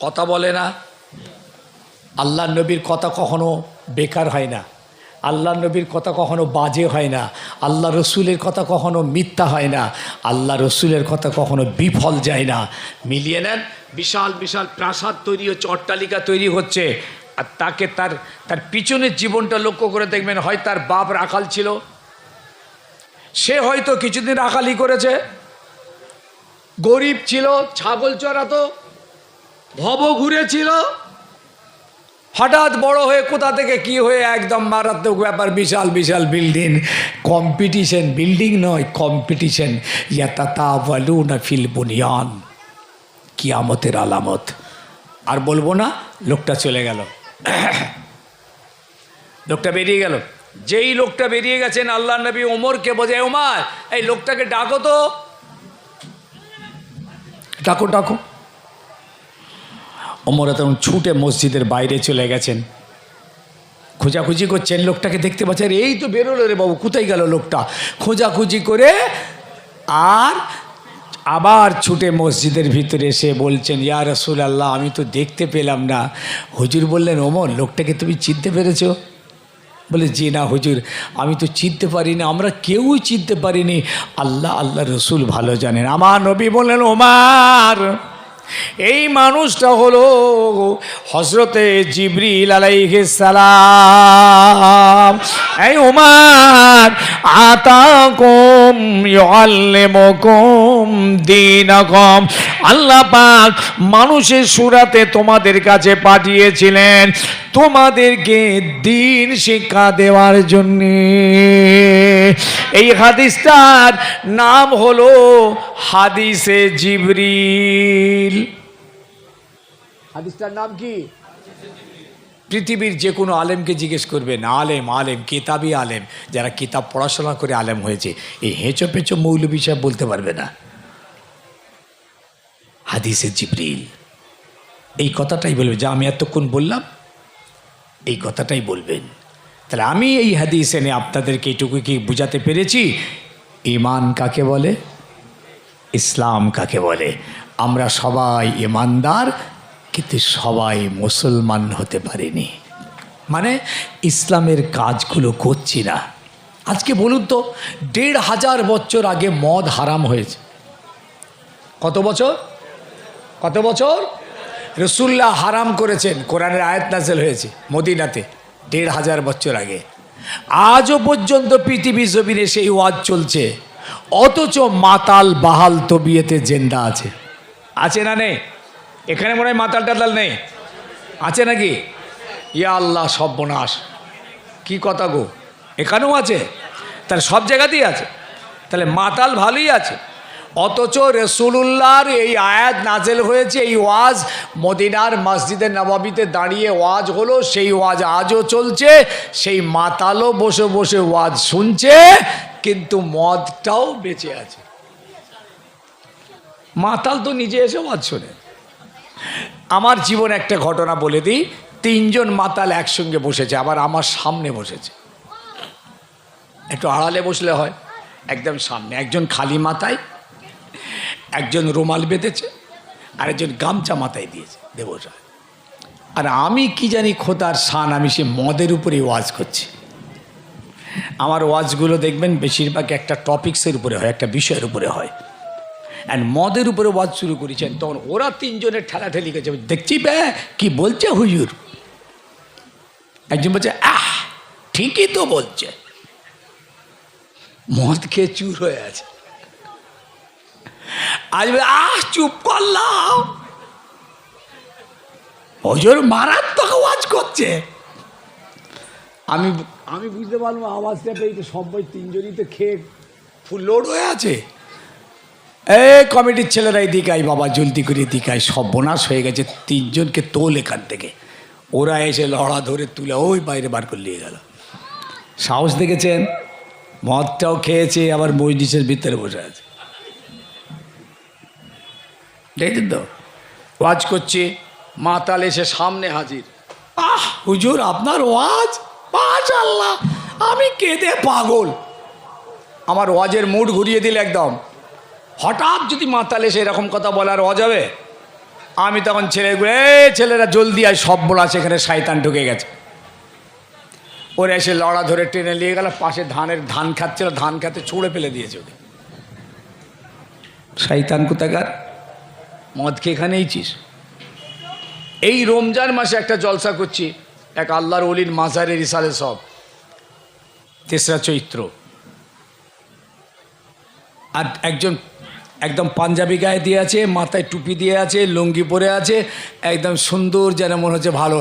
Speaker 1: কথা বলে না। আল্লাহ নবীর কথা কখনো বেকার হয় না, আল্লাহ নবীর কথা কখনো বাজে হয় না, আল্লাহ রসুলের কথা কখনো মিথ্যা হয় না, আল্লাহ রসুলের কথা কখনো বিফল যায় না। মিলিয়ে নেন, বিশাল বিশাল প্রাসাদ তৈরি হচ্ছে, অট্টালিকা তৈরি হচ্ছে, আর তাকে তার তার পিছনের জীবনটা লক্ষ্য করে দেখবেন, হয় তার বাপ রাখাল ছিল, সে হয়তো কিছুদিন রাখালি করেছে, গরিব ছিল, ছাগল চড়াতো, ভব ঘুরেছিল, হঠাৎ বড় হয়ে কোথা থেকে কি হয়ে একদম মারাত্মক ব্যাপার, বিশাল বিশাল বিল্ডিং, কম্পিটিশন, বিল্ডিং নয় কম্পিটিশন, ইয়াতাতাওয়ালুনা ফিল বুনিয়ান, কিয়ামতের আলামত। আর বলবো না, লোকটা চলে গেল, লোকটা বেরিয়ে গেল। যেই লোকটা বেরিয়ে গেছেন, আল্লাহ নবী ওমরকে বোঝায়, ওমর এই লোকটাকে ডাকো তো, ডাকো ডাকো। ওমর তখন ছুটে মসজিদের বাইরে চলে গেছেন, খোঁজাখুঁজি করছেন, লোকটাকে দেখতে পাচ্ছেন, এই তো বেরোলো রে বাবু, কোথায় গেল লোকটা, খোঁজাখুঁজি করে আর আবার ছুটে মসজিদের ভিতরে এসে বলছেন, ইয়া রাসূলুল্লাহ আমি তো দেখতে পেলাম না। হুজুর বললেন, ওমর লোকটাকে তুমি চিনতে পেরেছো? বলে, জি না হুজুর, আমি তো চিনতে পারিনি, আমরা কেউই চিনতে পারিনি, আল্লাহ রসুল ভালো জানেন। আমার নবী বললেন, ওমর এই মানুষটা হলো হযরতে জিবরিল আলাইহিস সালাম। এই ওমর আতাকুম ইউআল্লিমুকুম দীনাকুম, আল্লাহ পাক মানুষের সূরাতে তোমাদের কাছে পাঠিয়েছিলেন তোমাদেরকে দ্বীন শিক্ষা দেওয়ার জন্য। এই হাদিসটার নাম হলো হাদিসে জিবরিল। হাদিসটার নাম কি? পৃথিবীর যে কোনো আলেমকে জিজ্ঞেস করবেন, আলেম কিতাবি আলেম, যারা কিতাব পড়াশোনা করে আলেম হয়েছে, এই হেঁচো পেঁচো মৌলবি সাহেব বলতে পারবে না। হাদিসে জিবরিল এই কথাটাই বলবে, যা আমি এতক্ষণ বললাম এই কথাটাই বলবেন। তাহলে আমি এই হাদিসে নিয়ে আপনাদেরকে এইটুকু কি বুঝাতে পেরেছি, ঈমান কাকে বলে, ইসলাম কাকে বলে। আমরা সবাই ঈমানদার, কিন্তু সবাই মুসলমান হতে পারিনি, মানে ইসলামের কাজগুলো করছি না। আজকে বলুন তো, ১৫০০ বছর আগে মদ হারাম হয়েছে। কত বছর? কত বছর? রাসূলুল্লাহ হারাম করেছেন, কোরআনের আয়াত নাযিল হয়েছে মদিনাতে ১৫০০ বছর আগে। আজও পর্যন্ত পৃথিবী জমিনে সেই ওয়াজ চলছে, অথচ মাতাল বাহাল তবিয়তে জিন্দা আছে। আছে না নেই? এখানে মনে হয় মাতাল টাতাল নেই, আছে নাকি? ইয়া আল্লাহ, সর্বনাশ, কি কথা গো, এখানেও আছে? তাহলে সব জায়গাতেই আছে, তাহলে মাতাল ভালোই আছে। অথচ রাসূলুল্লাহর এই আয়াত নাজেল হয়েছে, এই ওয়াজ মদিনার মসজিদে নববীতে দাঁড়িয়ে ওয়াজ হলো, সেই ওয়াজ আজও চলছে, সেই মাতালও বসে বসে ওয়াজ শুনছে, কিন্তু মদটাও বেঁচে আছে। মাতাল তো নিজে এসে ওয়াজ শোনে। আমার জীবন একটা ঘটনা বলে দিই, ৩ জন মাতাল একসঙ্গে বসেছে, আবার আমার সামনে বসেছে। একটু আড়ালে বসলে হয়, একদম সামনে। একজন খালি মাথায়, একজন রুমাল বেঁধেছে, আরেকজন গামছা মাথায় দিয়েছে দেবসা। আর আমি কি জানি খোদার শান, আমি সে মদের উপরে ওয়াজ করছি। আমার ওয়াজগুলো দেখবেন বেশিরভাগ একটা টপিক্সের উপরে হয়, একটা বিষয়ের উপরে হয়। অ্যান্ড মদের উপরে ওয়াজ শুরু করেছেন, তখন ওরা ৩ জনের ঠেলাঠেলি করেছে, দেখছি বে কি বলছে হুজুর। একজন বলছে, আহ ঠিকই তো বলছে, মদ খেয়ে চুর হয়ে আছে। আজ চুপ করলাম, হুজুর মারাত্মক ওয়াজ করছে। আমি বুঝতে পারলাম আওয়াজটা পেয়ে, তো সবাই ৩ জনই তো খেয়ে ফুল লোড হয়ে আছে। এই কমিটির ছেলেরা এদিকাই, বাবা জলদি করে এদিকায়, সর্বনাশ হয়ে গেছে, ৩ জনকে তোল এখান থেকে। ওরা এসে লড়া ধরে তুলে ওই বাইরে বার করে নিয়ে গেল। সাহস দেখেছেন? মদটাও খেয়েছে, আবার মজলিসের ভিতরে বসে আছে। দেখছেন তো, ওয়াজ করছে, মাতাল এসে সামনে হাজির। আহ হুজুর আপনার ওয়াজ মাশাআল্লাহ, আমি কেঁদে পাগল। আমার ওয়াজের মুড ঘুরিয়ে দিল একদম। হঠাৎ যদি মাতাল এসে এরকম কথা বলার ওয়াজ হবে? আমি তখন ছেলেগুলো ছেলেরা জলদি আয়, সব বলা আছে এখানে শয়তান ঢুকে গেছে। ওরা এসে লড়া ধরে টেনে নিয়ে গেল, পাশে ধান খাচ্ছিল, ধান খাতে ছুঁড়ে ফেলে দিয়েছে ওকে। শয়তান কোথাকার, মদ খেয়ে এখানেইছিস। এই রমজান মাসে একটা জলসা করছি, এক আল্লাহর ওলির মাজারের ইসালে সব 3রা চৈত্র। আর একজন একদম পাঞ্জাবি গায়ে দিয়ে আছে, মাথায় টুপি দিয়ে আছে, লুঙ্গি পরে আছে, একদম সুন্দর, যেন মনে হচ্ছে ভালো,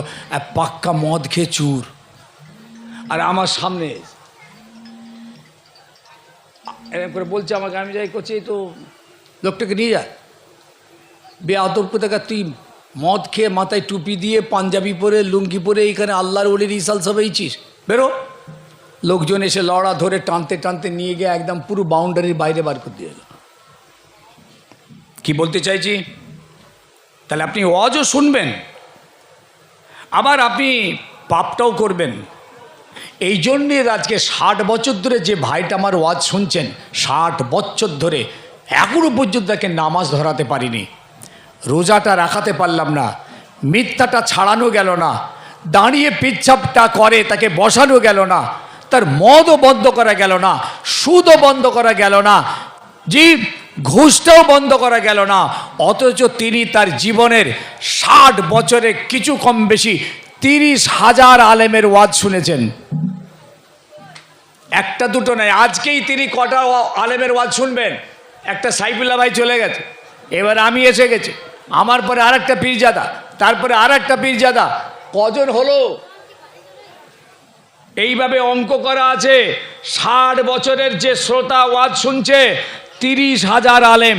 Speaker 1: পাক্কা মদ খেয়ে চুর। আর আমার সামনে এরকম করে বলছে আমাকে, আমি যাই করছি, তো লোকটাকে নিয়ে যা। বেআদব কোথাকার, তুই মদ খেয়ে মাথায় টুপি দিয়ে পাঞ্জাবি পরে লুঙ্গি পরে এইখানে আল্লাহর ওলির ইসাল সবাইছিস, বেরো। লোকজন এসে লড়া ধরে টানতে টানতে নিয়ে গিয়ে একদম পুরো বাউন্ডারির বাইরে বার করে দিয়ে গেল। কি বলতে চাইছি, তাহলে আপনি ওয়াজও শুনবেন, আবার আপনি পাপটাও করবেন। এই জন্যে আজকে 60 বছর ধরে যে ভাইটা আমার ওয়াজ শুনছেন, 60 বছর ধরে এখনো পর্যন্ত তাকে নামাজ ধরাতে পারিনি, রোজাটা রাখাতে পারলাম না, মিথ্যাটা ছাড়ানো গেল না, দাঁড়িয়ে পিচ্ছাপটা করে তাকে বসানো গেল না, তার মদও বন্ধ করা গেল না, সুদও বন্ধ করা গেল না, জি ঘুষটাও বন্ধ করা গেল না। অথচ তিনি তার জীবনের 60 বছরে কিছু কম বেশি 30,000 আলেমের ওয়াজ শুনেছেন, একটা দুটো নয়। আজকেই তিনি কটা আলেমের ওয়াজ শুনবেন? একটা সাইফুল্লাহ ভাই চলে গেছে, এবার আমি এসে গেছি, আমার পরে আর একটা পীরজাদা, তারপরে আর একটা পীরজাদা, কজন হলো? এইভাবে অঙ্ক করা আছে। 60 বছরের যে শ্রোতা ওয়াজ শুনছে 30,000 আলেম।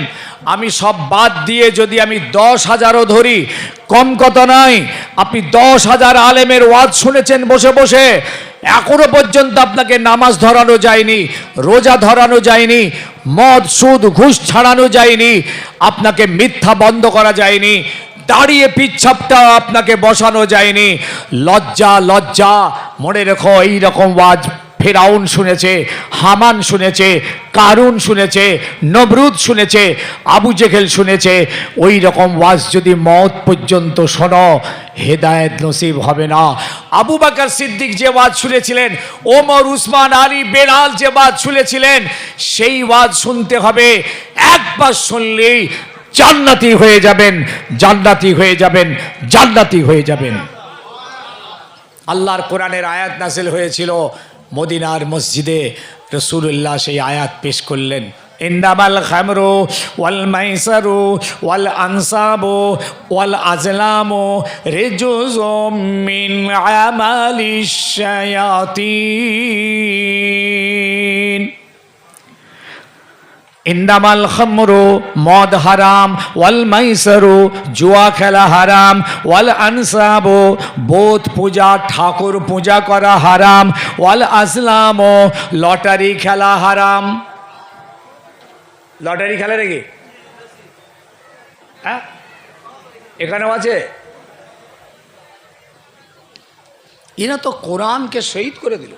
Speaker 1: আমি সব বাদ দিয়ে যদি আমি 10,000ও ধরি, কম কথা নয়। আপনি 10,000 আলেমের ওয়াজ শুনেছেন বসে বসে, এখনো পর্যন্ত আপনাকে নামাজ ধরানো যায়নি, রোজা ধরানো যায়নি, মদ সুদ ঘুষ ছাড়ানো যায়নি, আপনাকে মিথ্যা বন্ধ করা যায়নি, দাঁড়িয়ে পিচ্ছাপটা আপনাকে বসানো যায়নি। লজ্জা লজ্জা, মনে রেখো, এইরকম ওয়াজ ফেরাউন শুনেছে, হামান শুনেছে, কারুন শুনেছে, নমরুদ শুনেছে, আবু জেহেল শুনেছে। ওই রকম ওয়াজ যদি মওত পর্যন্ত শোনো, হেদায়েত নসিব হবে না। আবু বকর সিদ্দিক যে ওয়াজ শুনেছিলেন, ওমর, উসমান, আলী, বেলাল যে ওয়াজ শুনেছিলেন, সেই ওয়াজ শুনতে হবে। একবার শুনলেই জান্নাতি হয়ে যাবেন, জান্নাতি হয়ে যাবেন, জান্নাতি হয়ে যাবেন। আল্লাহর কোরআনের আয়াত নাযিল হয়েছিল মদিনার মসজিদে, রাসূলুল্লাহ সেই আয়াত পেশ করলেন, ইন্নামাল খামরু ওয়াল মাইসারু ওয়াল আনসাবু ওয়াল আজলামু রিজুজুম মিন আমালিশ শায়াতিন। ইন্নামাল খামরু, মদ হারাম, ওয়াল মাইসারু, জুয়া খেলা হারাম, ওয়াল আনসাবু, বোধ পূজা ঠাকুর পূজা করা হারাম, ওয়াল আজলামু, লটারি খেলা হারাম। লটারি খেলে নাকি? হ্যাঁ, এখানেও আছে। এরা তো কোরআনকে শহীদ করে দিল।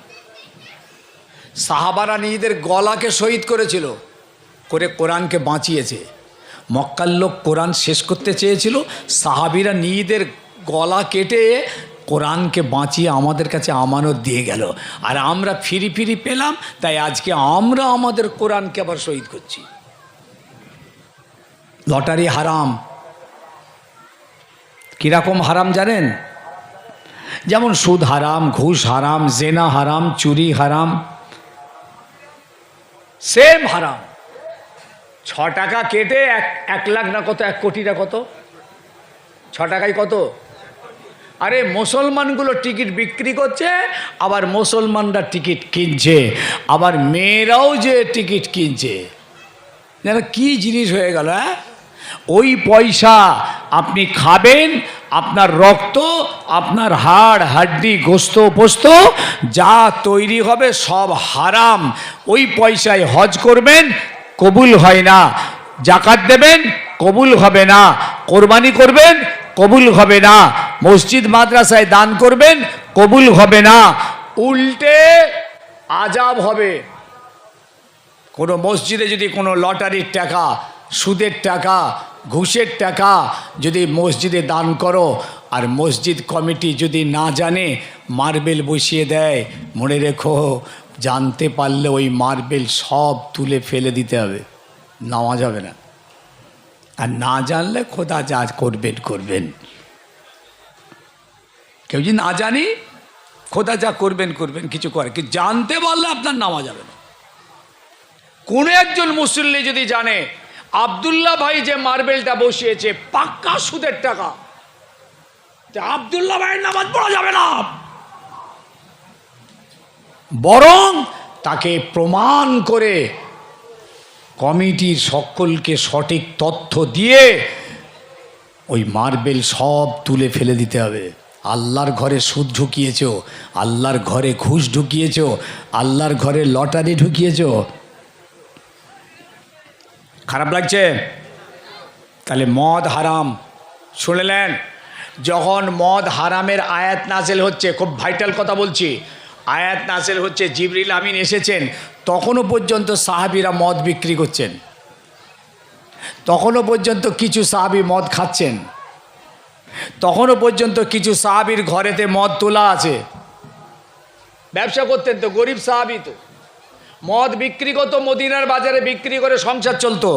Speaker 1: সাহাবারা নিজেদের গলাকে শহীদ করেছিল, করে কোরআনকে বাঁচিয়েছে। মক্কার লোক কোরআন শেষ করতে চেয়েছিল, সাহাবিরা নিজেদের গলা কেটে কোরআনকে বাঁচিয়ে আমাদের কাছে আমানত দিয়ে গেল, আর আমরা ফিরি ফিরি পেলাম। তাই আজকে আমরা আমাদের কোরআনকে আবার শহীদ করছি। লটারি হারাম। কিরকম হারাম জানেন? যেমন সুদ হারাম, ঘুষ হারাম, জেনা হারাম, চুরি হারাম, সেম হারাম। 6 টাকা কেটে 1 লাখ না কত, 1 কোটি না কত, 6 টাকায় কত? আরে মুসলমানগুলো টিকিট বিক্রি করছে, আবার মুসলমানরা টিকিট কিনছে, আবার মেয়েরাও যে টিকিট কিনছে। যেন কি জিনিস হয়ে গেল। হ্যাঁ, ওই পয়সা আপনি খাবেন, আপনার রক্ত, আপনার হাড় হাড্ডি গোস্ত পোস্ত যা তৈরি হবে সব হারাম। ওই পয়সায় হজ করবেন, কবুল হয় না। জাকাত দেবেন, কবুল হবে না। কোরবানি করবেন, কবুল হবে না। মসজিদ মাদ্রাসায় দান করবেন, কবুল হবে না। উল্টে আযাব হবে। কোনো মসজিদে যদি কোনো লটারির টাকা, সুদের টাকা, ঘুষের টাকা যদি মসজিদে দান করো আর মসজিদ কমিটি যদি না জানে মার্বেল বসিয়ে দেয়, মনে রেখো জানতে পারলে ওই মার্বেল সব তুলে ফেলে দিতে হবে, নেওয়া যাবে না। আর না জানলে খোদা যা করবেন করবেন। কেউ যদি না জানি খোদা যা করবেন করবেন, কিছু করে কি জানতে পারলে আপনার নেওয়া যাবে না। কোনো একজন মুসল্লি যদি জানে আব্দুল্লাহ ভাই যে মার্বেলটা বসিয়েছে পাক্কা সুদের টাকা, আব্দুল্লাহ ভাইয়ের নামাজ পড়া যাবে না, বরং তাকে প্রমাণ করে কমিটির সকলকে সঠিক তথ্য দিয়ে ওই মার্বেল সব তুলে ফেলে দিতে হবে। আল্লাহর ঘরে সুদ ঢুকিয়েছ, আল্লাহর ঘরে ঘুষ ঢুকিয়েছ, আল্লাহর ঘরে লটারি ঢুকিয়েছ। খারাপ লাগছে? তাহলে মদ হারাম শুনলেন। যখন মদ হারামের আয়াত নাযিল হচ্ছে, খুব ভাইটাল কথা বলছি, আয়াত নাযিল হচ্ছে, জিবরিল আমিন এসেছেন, তখনও পর্যন্ত সাহাবীরা মদ বিক্রি করছেন, তখনও পর্যন্ত কিছু সাহাবী মদ খাচ্ছেন, তখনও পর্যন্ত কিছু সাহাবীর ঘরেতে মদ তোলা আছে। ব্যবসা করতেন তো, গরিব সাহাবী তো, মদ বিক্রি করতো, মদিনার বাজারে বিক্রি করে সংসার চলতো।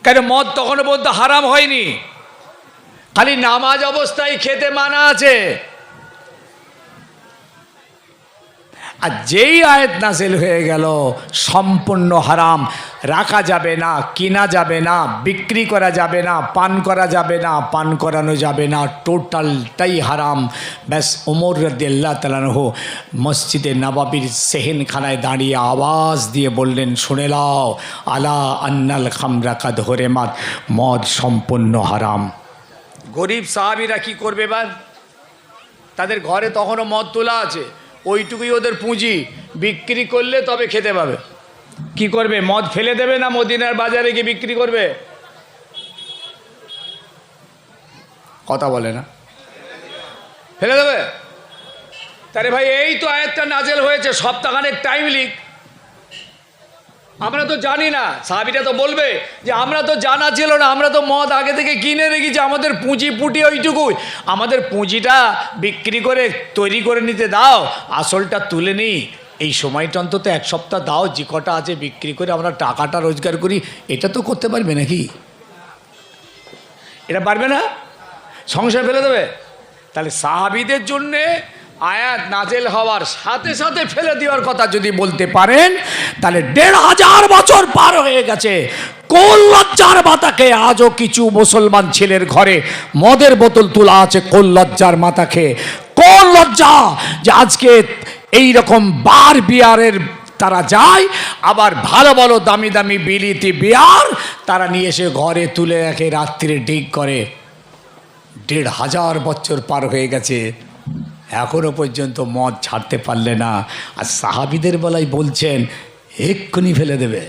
Speaker 1: কেন? মদ তখনও পর্যন্ত হারাম হয়নি, খালি নামাজ অবস্থায় খেতে মানা আছে। আর যেই আয়াত নাযিল হয়ে গেল সম্পূর্ণ হারাম, রাখা যাবে না, কিনা যাবে না, বিক্রি করা যাবে না, পান করা যাবে না, পান করানো যাবে না, টোটালটাই হারাম। ব্যাস ওমর রাদিয়াল্লাহু তাআলা আনহু মসজিদে নববীর সেহেনখানায় দাঁড়িয়ে আওয়াজ দিয়ে বললেন, শুনে লাও, আলা আন্নাল খামরা কাদ হুরিমাত, মদ সম্পূর্ণ হারাম। গরিব সাহাবীরা কি করবে? এবার তাদের ঘরে তখনও মদ তোলা আছে, ওইটুকুই ওদের পুঁজি, বিক্রি করলে তবে খেতে পাবে। কি করবে? মদ ফেলে দেবে না মদিনার বাজারে গিয়ে বিক্রি করবে? কথা বলে না, ফেলে দেবে। তারে ভাই এই তো আয়াতটা নাযিল হয়েছে, সপ্তাহখানেক টাইম লিক, আমরা তো জানি না। সাহাবীরা তো বলবে যে আমরা তো জানা ছিল না, আমরা তো মদ আগে থেকে কিনে রেখেছি, আমাদের পুঁজি পুটি ওইটুকুই, আমাদের পুঁজিটা বিক্রি করে তৈরি করে নিতে দাও, আসলটা তুলে নিই, এই সময়টা অন্তত এক সপ্তাহ দাও, যে কটা আছে বিক্রি করে আমরা টাকাটা রোজগার করি। এটা তো করতে পারবে নাকি? এটা পারবে না, সংসার ফেলে দেবে। তাহলে সাহাবীদের জন্যে আয়াত নাযিল হওয়ার সাথে সাথে ফেলে দেওয়ার কথা যদি বলতে পারেন, তাহলে ১৫০০ বছর পার হয়ে গেছে। কোন লজ্জার মাথাকে আজও কিছু মুসলমান ছেলের ঘরে মদের বোতল তোলা আছে? কোন লজ্জার মাথাকে, কোন লজ্জা যে আজকে এই রকম বার বিয়ারের তারা যায়, আবার ভালো ভালো দামি দামি বিলিতি বিয়ার তারা নিয়ে এসে ঘরে তুলে রাখে, রাত্রিরে ডিগ করে। ১৫০০ বছর পার হয়ে গেছে, এখনো পর্যন্ত মদ ছাড়তে পারলে না। আর সাহাবীদের বেলায় বলছেন এক্ষুনি ফেলে দেবে,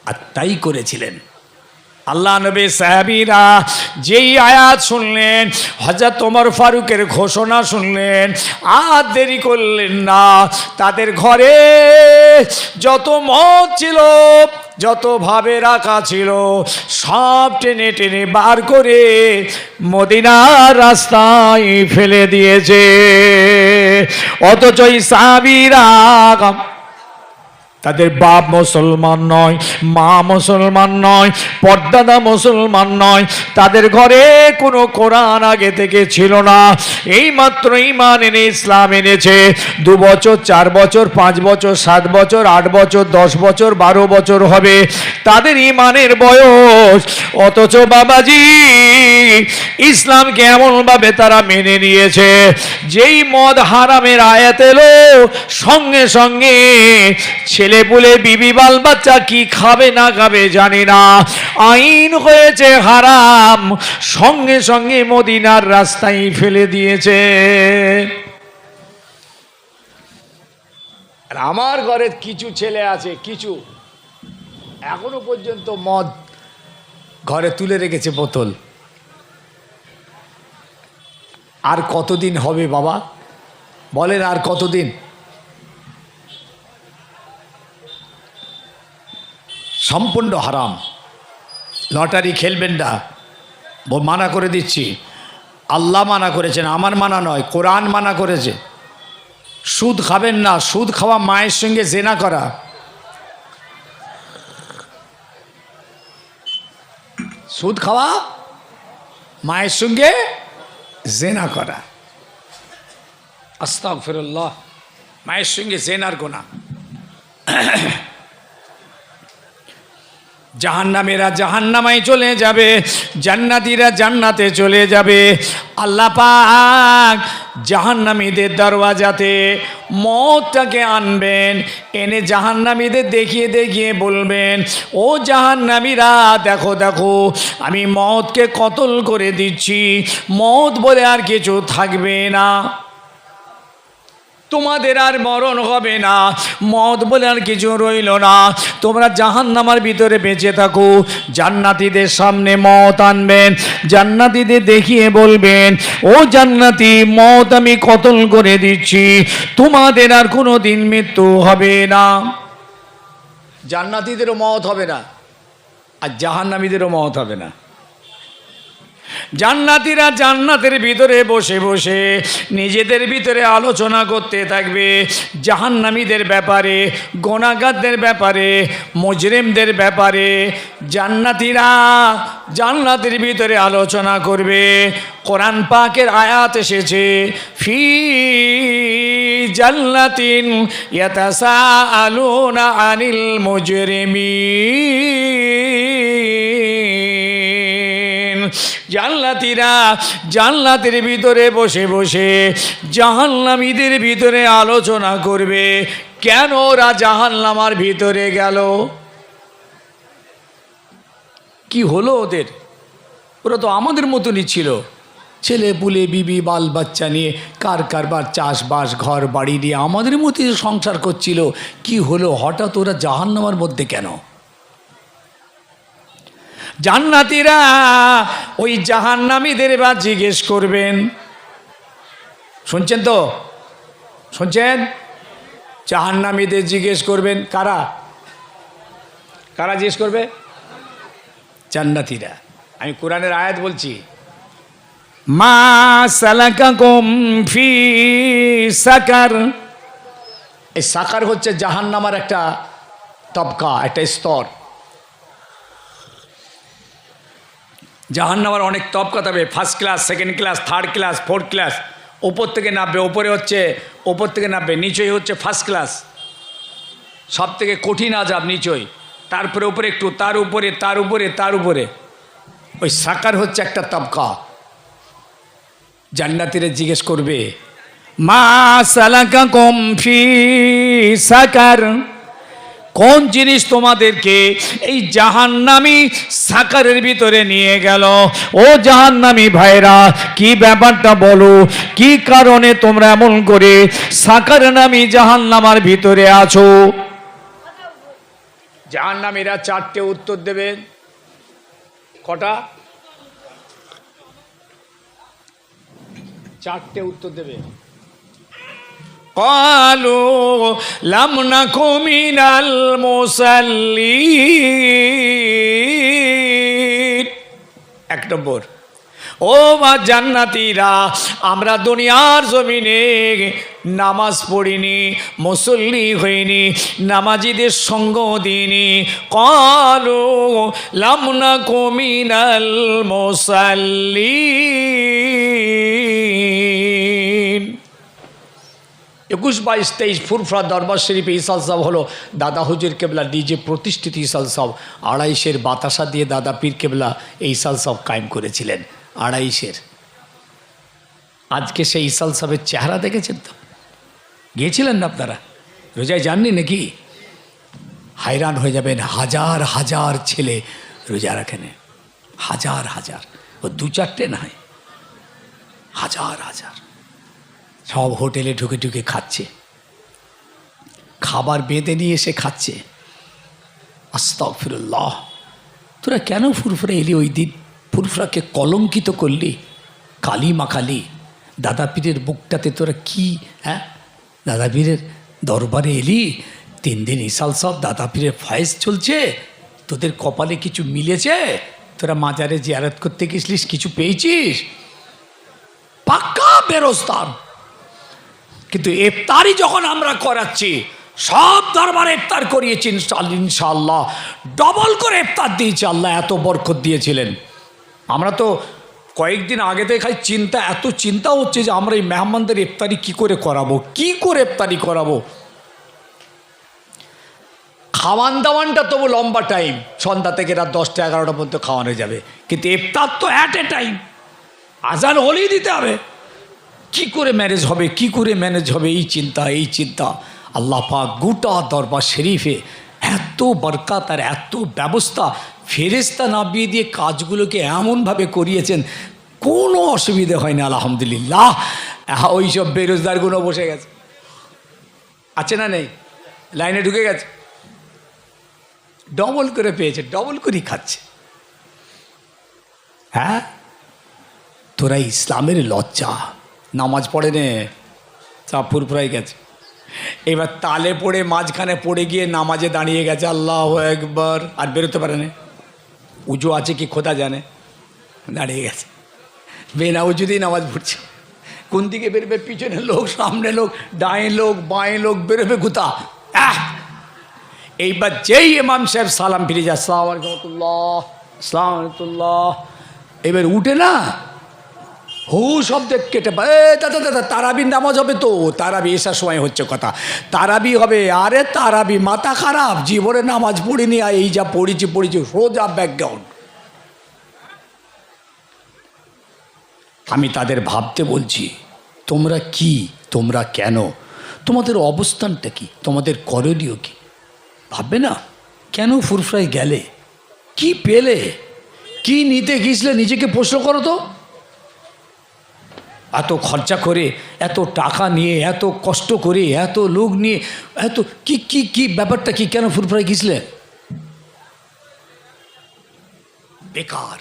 Speaker 1: আর তাই করেছিলেন। আল্লাহ নবী সাহাবীরা যেই আয়াত শুনলেন, হযরত ওমর ফারুকের ঘোষণা শুনলেন, আর দেরি করলেন না, তাদের ঘরে যত মদ ছিল, যতভাবে রাখা ছিল, সব টেনে টেনে বার করে মদিনার রাস্তায় ফেলে দিয়েছে। অথচ এই সাহাবীরা, তাদের বাপ মুসলমান নয়, মা মুসলমান নয়, পর্দাদা মুসলমান নয়, তাদের ঘরে কোনো কোরআন আগে থেকে ছিল না, এইমাত্র ঈমান এনে ইসলাম এনেছে। 2 বছর, 4 বছর, 5 বছর, 7 বছর, 8 বছর, 10 বছর, 12 বছর হবে তাদের ঈমানের বয়স। অথচ বাবাজি ইসলামকে এমনভাবে তারা মেনে নিয়েছে, যেই মদ হারামের আয়াত এলো সঙ্গে সঙ্গে ছেলে বলে বিবি বাল বাচ্চা কি খাবে না খাবে জানি না, আইন হয়েছে হারাম, সঙ্গে সঙ্গে মদিনার রাস্তায় ফেলে দিয়েছে। আর আমার ঘরে কিছু ছেলে আছে, কিছু এখনো পর্যন্ত মদ ঘরে তুলে রেখেছে বোতল। আর কতদিন হবে বাবা বলেন? আর কতদিন? সম্পূর্ণ হারাম, লটারি খেলবেন না, মানা করে দিচ্ছি। আল্লাহ মানা করেছেন, আমার মানা নয়, কোরআন মানা করেছে। সুদ খাবেন না, সুদ খাওয়া মায়ের সঙ্গে জেনা করা। সুদ খাওয়া মায়ের সঙ্গে জেনা করা। আস্তাগফিরুল্লাহ, মায়ের সঙ্গে জেনার গুনাহ। জাহান্নামীরা জাহান্নামায় চলে যাবে, জান্নাতীরা জান্নাতে চলে যাবে। আল্লাহ পাক জাহান্নামীদের দরওয়াজাতে মওতটাকে আনবেন, এনে জাহান্নামীদের দেখিয়ে দেখিয়ে বলবেন, ও জাহান্নামীরা দেখো দেখো, আমি মওতকে কতল করে দিচ্ছি, মওত বলে আর কিছু থাকবে না, তোমাদের আর মরণ হবে না, মওত বলে আর কিছু রইল না, তোমরা জাহান্নামের ভিতরে বেঁচে থাকো। জান্নাতীদের সামনে মওত আনবেন, জান্নাতীদের দেখিয়ে বলবেন, ও জান্নাতি, মওত আমি কতল করে দিচ্ছি, তোমাদের আর কোনো দিন মৃত্যু হবে না। জান্নাতীদেরও মওত হবে না, আর জাহান্নামীদেরও মওত হবে না। জান্নাতীরা জান্নাতের ভিতরে বসে বসে নিজেদের ভিতরে আলোচনা করতে থাকবে জাহান্নামীদের ব্যাপারে, গুনাহগারদের ব্যাপারে, মুজরিমদের ব্যাপারে। জান্নাতীরা জান্নাতের ভিতরে আলোচনা করবে। কোরআন পাকের আয়াত এসেছে, ফি জান্নাতিন ইয়াতাসাআলুনা আনিল মুজরিমিন। জান্নাতীরা জান্নাতের ভিতরে বসে বসে জাহান্নামীদের ভিতরে আলোচনা করবে, কেন ওরা জাহান্নামার ভিতরে গেল, কি হলো ওদের, ওরা তো আমাদের মতনই ছিল, ছেলে পুলে বিবি বাল বাচ্চা নিয়ে কার কারবার চাষবাস ঘর বাড়ি নিয়ে আমাদের মতোই সংসার করছিল, কি হলো হঠাৎ ওরা জাহান্নামার মধ্যে কেন? জান্নাতীরা ওই জাহান্নামীদের বা জিজ্ঞেস করবেন, শুনছেন তো, শুনছেন? জাহান্নামীদের জিজ্ঞেস করবেন, কারা কারা জিজ্ঞেস করবে? জান্নাতীরা। আমি কোরআনের আয়াত বলছি, মা সালাকাকুম ফি সাকার। এই সাকার হচ্ছে জাহান্নামার একটা তবকা, একটা স্তর। জাহান্নামার অনেক তবকা থাকবে, first class, second class, third class, fourth class. ওপর থেকে নামবে, ওপরে হচ্ছে ওপর থেকে নামবে, নিচই হচ্ছে ফার্স্ট ক্লাস, সব থেকে কঠিন আযাব নিচই, তারপরে উপরে একটু, তার উপরে তার উপরে তার উপরে। ওই সাকার হচ্ছে একটা তবকা। জান্নাতীরা জিজ্ঞেস করবে, মা সালাকাকুম ফি সাকার, কোন জিনিস তোমাদেরকে এই জাহান্নামী সাকারের ভিতরে নিয়ে গেল? ও জাহান্নামী ভাইরা, কি ব্যাপারটা বলো, কি কারণে তোমরা এমন করে সাকার নামী জাহান্নামার ভিতরে আছো? জাহান্নামীরা চারটে উত্তর দেবে। কটা? চারটে উত্তর দেবে। ক্বালু লাম নাকু মিনাল মুসাল্লিন। এক নম্বর, ও মা জান্নাতীরা, আমরা দুনিয়ার জমিনে নামাজ পড়িনি, মুসল্লি হইনি, নামাজিদের সঙ্গ দিইনি। ক্বালু লাম নাকু মিনাল মুসাল্লিন। 21, 22, 23 ফুরফুরা দরবার শরীফে ইসাল সাহেব হলো দাদা হুজুর কেবলা নিজে প্রতিষ্ঠিত ইসাল সাহেব। 250 বাতাসা দিয়ে দাদা পীর কেবলা এই ইসাল সাহেব কায়েম করেছিলেন। 250। আজকে সেই ইসাল সাহেবের চেহারা দেখেছেন তো? গিয়েছিলেন না আপনারা? রোজায় যাননি নাকি? হায়রান হয়ে যাবেন, হাজার হাজার ছেলে রোজা রাখেন, হাজার হাজার, ও 2-4টে নয়, হাজার হাজার, সব হোটেলে ঢুকে ঢুকে খাচ্ছে, খাবার বেঁধে নিয়ে এসে খাচ্ছে। আস্তাগফিরুল্লাহ, তোরা কেন ফুরফুরা এলি ওই দিন? ফুরফুরাকে কলঙ্কিত করলি, কালি মাখালি। দাদা পীরের বুকটাতে তোরা কি, হ্যাঁ, দাদা পীরের দরবারে এলি, 3 দিন ইসাল সব দাদা পীরের ফয়েজ চলছে, তো তোদের কপালে কিছু মিলেছে? তোরা মাজারে জিয়ারত করতে গেছিলিস, কিছু পেয়েছিস? পাক্কা বেরোজগার। কিন্তু ইফতারি যখন আমরা করাচ্ছি, সব দরবারে ইফতার করিয়েছি ইনশাআল্লাহ, ডবল করে ইফতার দিয়েছি। আল্লাহ এত বরকত দিয়েছিলেন। আমরা তো কয়েকদিন আগে থেকে খালি চিন্তা, এত চিন্তা হচ্ছে যে আমরা এই মেহমানদের ইফতারি কি করে করাবো, কি করে ইফতারি করাবো। খাওয়ান দাওয়ানটা তবু লম্বা টাইম, সন্ধ্যা থেকে রাত 10টা 11টা পর্যন্ত খাওয়ানো যাবে, কিন্তু ইফতার তো অ্যাট এ টাইম, আজান হলেই দিতে হবে। কি করে ম্যানেজ হবে, কি করে ম্যানেজ হবে, এই চিন্তা। আল্লাহ পাক গোটা দরবার শরীফে এত বরকত আর এত ব্যবস্থা, ফেরেশতা নামিয়ে দিয়ে কাজগুলোকে এমনভাবে করিয়েছেন, কোনো অসুবিধে হয় না আলহামদুলিল্লাহ। ওই সব বেরোজগারগুলো বসে গেছে, আছে না নেই, লাইনে ঢুকে গেছে, ডবল করে পেয়েছে, ডবল করেই খাচ্ছে। হ্যাঁ, তোরা ইসলামের লজ্জা, নামাজ পড়ে নে, চাপুর প্রায় গেছে, এবার তালে পড়ে মাঝখানে পড়ে গিয়ে নামাজে দাঁড়িয়ে গেছে, আল্লাহু আকবার, আর বেরোতে পারে না। উজু আছে কি খোদা জানে, দাঁড়িয়ে গেছে, বেনা উজুতেই নামাজ পড়ছে। কোন দিকে বেরোবে, পিছনে লোক, সামনে লোক, ডাঁয়ে লোক, বাঁয়ে লোক, বেরোবে কোথা। এইবার যেই ইমাম সাহেব সালাম ফিরে যায়, আসসালামু আলাইকুম রাহমাতুল্লাহ, আসসালামু আলাইকুম, এবার উঠে না, হু শব্দ কেটে, দাদা তারাবির নামাজ হবে তো, তারাবি এসার সময় হচ্ছে কথা, তারাবি হবে। আরে তারাবি, মাথা খারাপ, জীবনে নামাজ পড়িনি, আর এই যা পড়েছি সোজা ব্যাকগ্রাউন্ড। আমি তাদের ভাবতে বলছি, তোমরা কি, তোমরা কেন, তোমাদের অবস্থানটা কি, তোমাদের করণীয় কি ভাববে না? কেন ফুরফুরায় গেলে, কি পেলে, কি নিতে গিয়েছিলে, নিজেকে প্রশ্ন করো তো। এত খরচা করে, এত টাকা নিয়ে, এত কষ্ট করে, এত লোক নিয়ে, এত কি কি কি ব্যাপারটা কি, কেন ফুরফুরায় গিয়েছিলে? বেকার।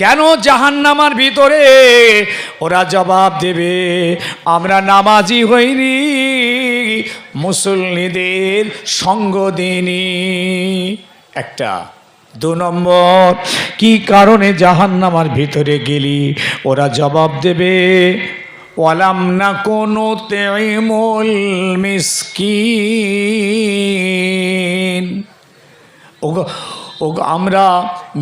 Speaker 1: কেন জাহান্নামার ভিতরে ওরা জবাব দেবে, আমরা নামাজি হইনি, মুসল্লিদের সঙ্গ দিইনি। একটা। 2 নম্বর, কি কারণে জাহান্নামার ভিতরে গেলি? ওরা জবাব দেবে, ওয়ালাম নাকুনু তুইমুল মিসকিন, ও আমরা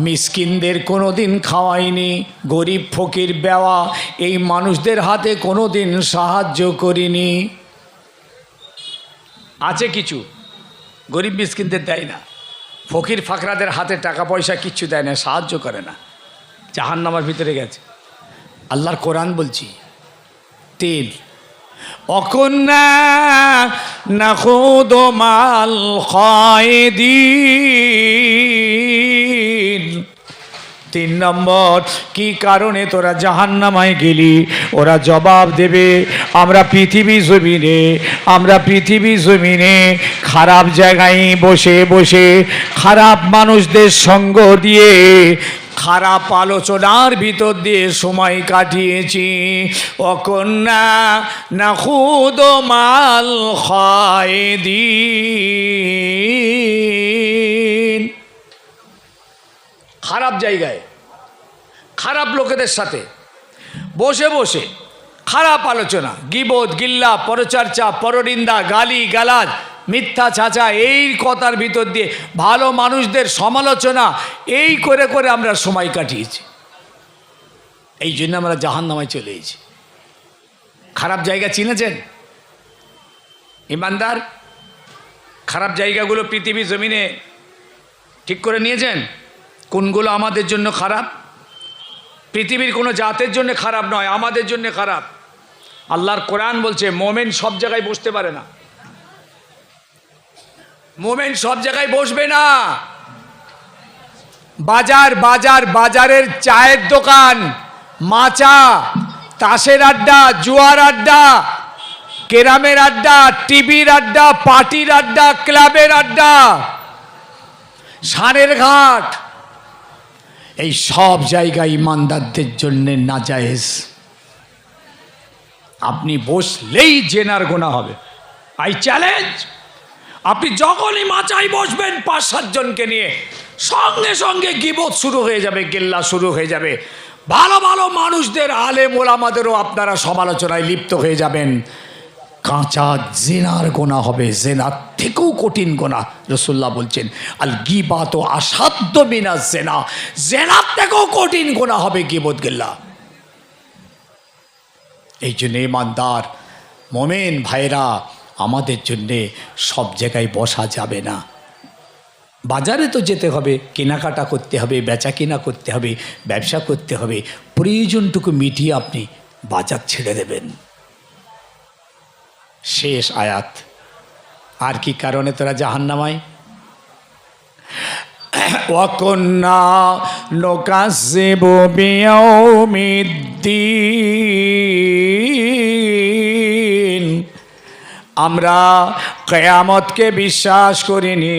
Speaker 1: মিসকিনদের কোনো দিন খাওয়াইনি, গরিব ফকির বেওয়া এই মানুষদের হাতে কোনো দিন সাহায্য করিনি। আছে কিছু গরিব মিসকিনদের দেয় না, ফকির ফাকরাদের হাতে টাকা পয়সা কিচ্ছু দেয় না, সাহায্য করে না, জাহান্নামের ভিতরে গেছে। আল্লাহর কোরআন বলছি, 3 অকুন্না নাখুদু মাল খায়দিন। 3 নম্বর, কি কারণে তোরা জাহান্নামায় গেলি? ওরা জবাব দেবে, আমরা পৃথিবী জমিনে খারাপ জায়গায় বসে বসে, খারাপ মানুষদের সঙ্গ দিয়ে, খারাপ আলোচনার ভিতর দিয়ে সময় কাটিয়েছি। অকন্যা নাখুদু মাল খায়দিন। খারাপ জায়গায়, খারাপ লোকেদের সাথে বসে বসে খারাপ আলোচনা, গীবত, গিল্লা, পরচর্চা, পরনিন্দা, গালি গালাজ, মিথ্যা ছাঁচা, এই কথার ভিতর দিয়ে ভালো মানুষদের সমালোচনা, এই করে করে আমরা সময় কাটিয়েছি। এই জন্য আমরা জাহান্নামায় চলে এসেছি। খারাপ জায়গা চিনেছেন ইমানদার? খারাপ জায়গাগুলো পৃথিবী জমিনে ঠিক করে নিয়েছেন? কোনগুলো আমাদের জন্য খারাপ? পৃথিবীর কোনো জাতের জন্য খারাপ নয়, আমাদের জন্য খারাপ। আল্লাহর কোরআন বলছে, মোমেন সব জায়গায় বসতে পারে না, মোমেন সব জায়গায় বসবে না। বাজারের চায়ের দোকান, মাচা, তাসের আড্ডা, জুয়ার আড্ডা, কেরামের আড্ডা, টিভির আড্ডা, পার্টির আড্ডা, ক্লাবের আড্ডা, সারের ঘাট, এই সব জায়গায় ইমানদারদের জন্য নাজায়েজ। আপনি বসলেই জেনার গোনা হবে। আই চ্যালেঞ্জ, আপনি যখনই মাচায় বসবেন 5-7 জনকে নিয়ে সঙ্গে সঙ্গে গীবত শুরু হয়ে যাবে, গিল্লা শুরু হয়ে যাবে। ভালো ভালো মানুষদের, আলেম ওলামাদেরও আপনারা সমালোচনায় লিপ্ত হয়ে যাবেন। কাঁচা জেনার গোনা হবে, জেনার থেকেও কঠিন গোনা। রাসূলুল্লাহ বলছেন আল গীবাত আসাদ্দ মিনাজ জেনা, জেনার থেকেও কঠিন গোনা হবে গীবত গিল্লা। এই জন্য ইমানদার মোমেন ভাইরা, আমাদের জন্যে সব জায়গায় বসা যাবে না। বাজারে তো যেতে হবে, কেনাকাটা করতে হবে, বেচা কেনা করতে হবে, ব্যবসা করতে হবে। প্রয়োজনটুকু মিটিয়ে আপনি বাজার ছেড়ে দেবেন। শেষ আয়াত। আর কি কারণে তোরা জাহান্নামায়? ওয়াকুন্না নুকাজ্জিবু বিয়াউমিদ্দিন, আমরা কিয়ামতকে বিশ্বাস করিনি,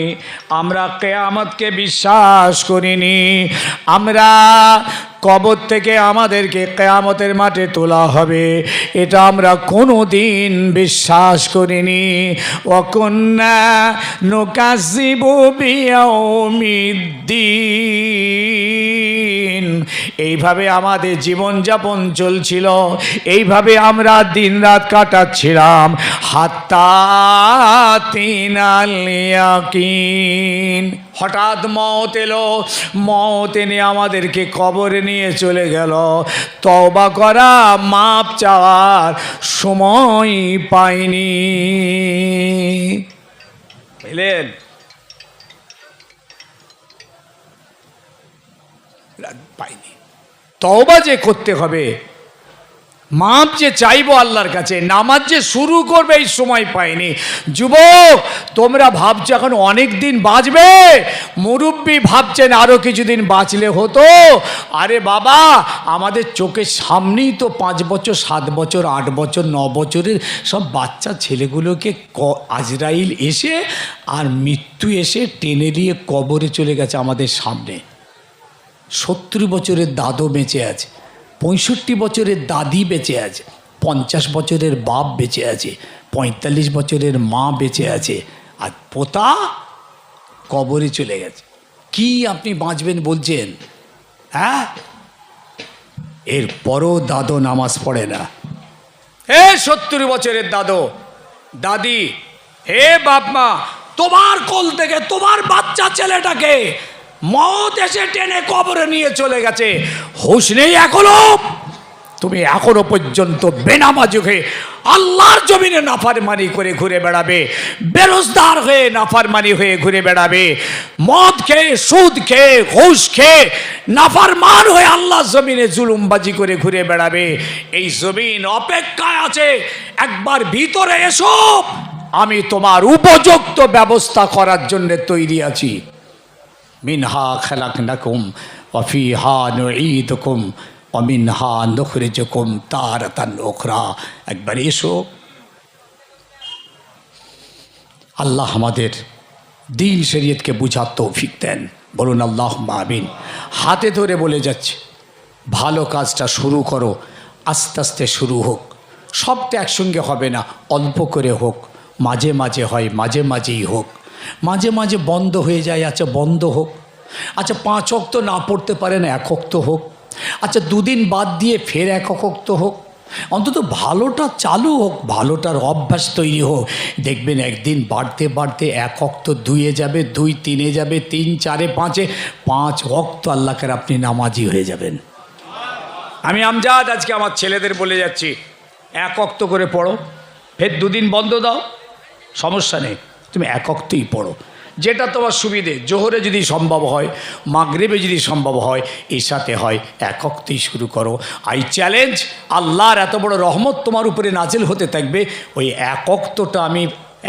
Speaker 1: আমরা কিয়ামতকে বিশ্বাস করিনি। আমরা কবর থেকে আমাদেরকে কিয়ামতের মাঠে তোলা হবে, এটা আমরা কোনো দিন বিশ্বাস করিনি। ওয়াকুন্না নুকাজ্জিবু বিয়াউমিদ্দিন, এইভাবে আমাদের জীবনযাপন চলছিল, এইভাবে আমরা দিনরাত কাটাচ্ছিলাম। হাত্তা তিনাল ইয়াকিন, হঠাৎ মওত এলো, মওত এনে আমাদেরকে কবরে নিয়ে চলে গেল। তওবা করা, মাপ চাওয়ার সময় পাইনি। বুঝলেন? পাইনি। তওবা যে করতে হবে, মাপ যে চাইবো আল্লাহর কাছে, নামাজ যে শুরু করবে, এই সময় পাইনি। যুবক তোমরা ভাবছো এখন অনেক দিন বাঁচবে, মুরব্বী ভাবছেন আরো কিছুদিন বাঁচলে হতো। আরে বাবা, আমাদের চোখের সামনেই তো 5 বছর 7 বছর 8 বছর 9 বছরের সব বাচ্চা ছেলেগুলোকে আজরাইল এসে আর মৃত্যু এসে টেনে নিয়ে কবরে চলে গেছে আমাদের সামনে। 70 বছরের দাদু বেঁচে আছে, 65 বছরের দাদি বেঁচে আছে, 50 বছরের বাপ বেঁচে আছে, 45 বছরের মা বেঁচে আছে, আর পোতা কবরে চলে গেছে। কি আপনি বাঁচবেন বলছেন? হ্যাঁ, এরপরও দাদু নামাজ পড়ে না। হে 70 বছরের দাদু দাদি, হে বাপ মা, তোমার কোল থেকে তোমার বাচ্চা ছেলেটাকে মওত এসে টেনে কবরে নিয়ে চলে গেছে, হুঁশ নেই এখনো? তুমি এখনো পর্যন্ত বেনামাজি হয়ে আল্লাহর জমিনে নাফরমানি করে ঘুরে বেড়াবে, বেরোজগার হয়ে নাফরমানি হয়ে ঘুরে বেড়াবে, মদ খেয়ে সুদ খেয়ে ঘুষ খেয়ে নাফরমান হয়ে আল্লাহর জমিনে জুলুমবাজি করে ঘুরে বেড়াবে। এই জমিন অপেক্ষায় আছে, একবার ভিতরে এসো, আমি তোমার উপযুক্ত ব্যবস্থা করার জন্য তৈরি আছি। মিনহা খালাকনাকুম ওয়া ফিহা নুঈদুকুম ওয়া মিনহা নুখরিজুকুম তারাতান উখরা। একবার এসো। আল্লাহ আমাদের দ্বীন শরীয়তকে বুঝার তৌফিক দেন, বলুন আল্লাহুম্মা আমিন। হাতে ধরে বলে যাচ্ছে, ভালো কাজটা শুরু করো, আস্তে আস্তে শুরু হোক, সবটা একসঙ্গে হবে না, অল্প করে হোক, মাঝে মাঝে হয়, মাঝে মাঝেই হোক, মাঝে মাঝে বন্ধ হয়ে যায়, আচ্ছা বন্ধ হোক। আচ্ছা 5 ওয়াক্ত না পড়তে পারেন, 1 ওয়াক্ত হোক। আচ্ছা 2 দিন বাদ দিয়ে ফের 1 ওয়াক্ত হোক। অন্তত ভালোটা চালু হোক, ভালোটার অভ্যাস তৈরি হোক। দেখবেন একদিন বাড়তে বাড়তে 1 ওয়াক্ত 2-এ যাবে, 2 3-এ যাবে, 3 4-এ 5-এ, 5 ওয়াক্ত আল্লাহকে আপনি নামাজি হয়ে যাবেন। আমি আমজাদ আজকে আমার ছেলেদের বলে যাচ্ছি, 1 ওয়াক্ত করে পড়ো, ফের 2 দিন বন্ধ দাও, সমস্যা নেই, তুমি 1 ওয়াক্তই পড়ো, যেটা তোমার সুবিধে। জোহরে যদি সম্ভব হয়, মাগরিবে যদি সম্ভব হয়, ইশাতে হয়, 1 ওয়াক্তই শুরু করো। আই চ্যালেঞ্জ, আল্লাহর এত বড় রহমত তোমার উপরে নাজিল হতে থাকবে, ওই 1 ওয়াক্তটা আমি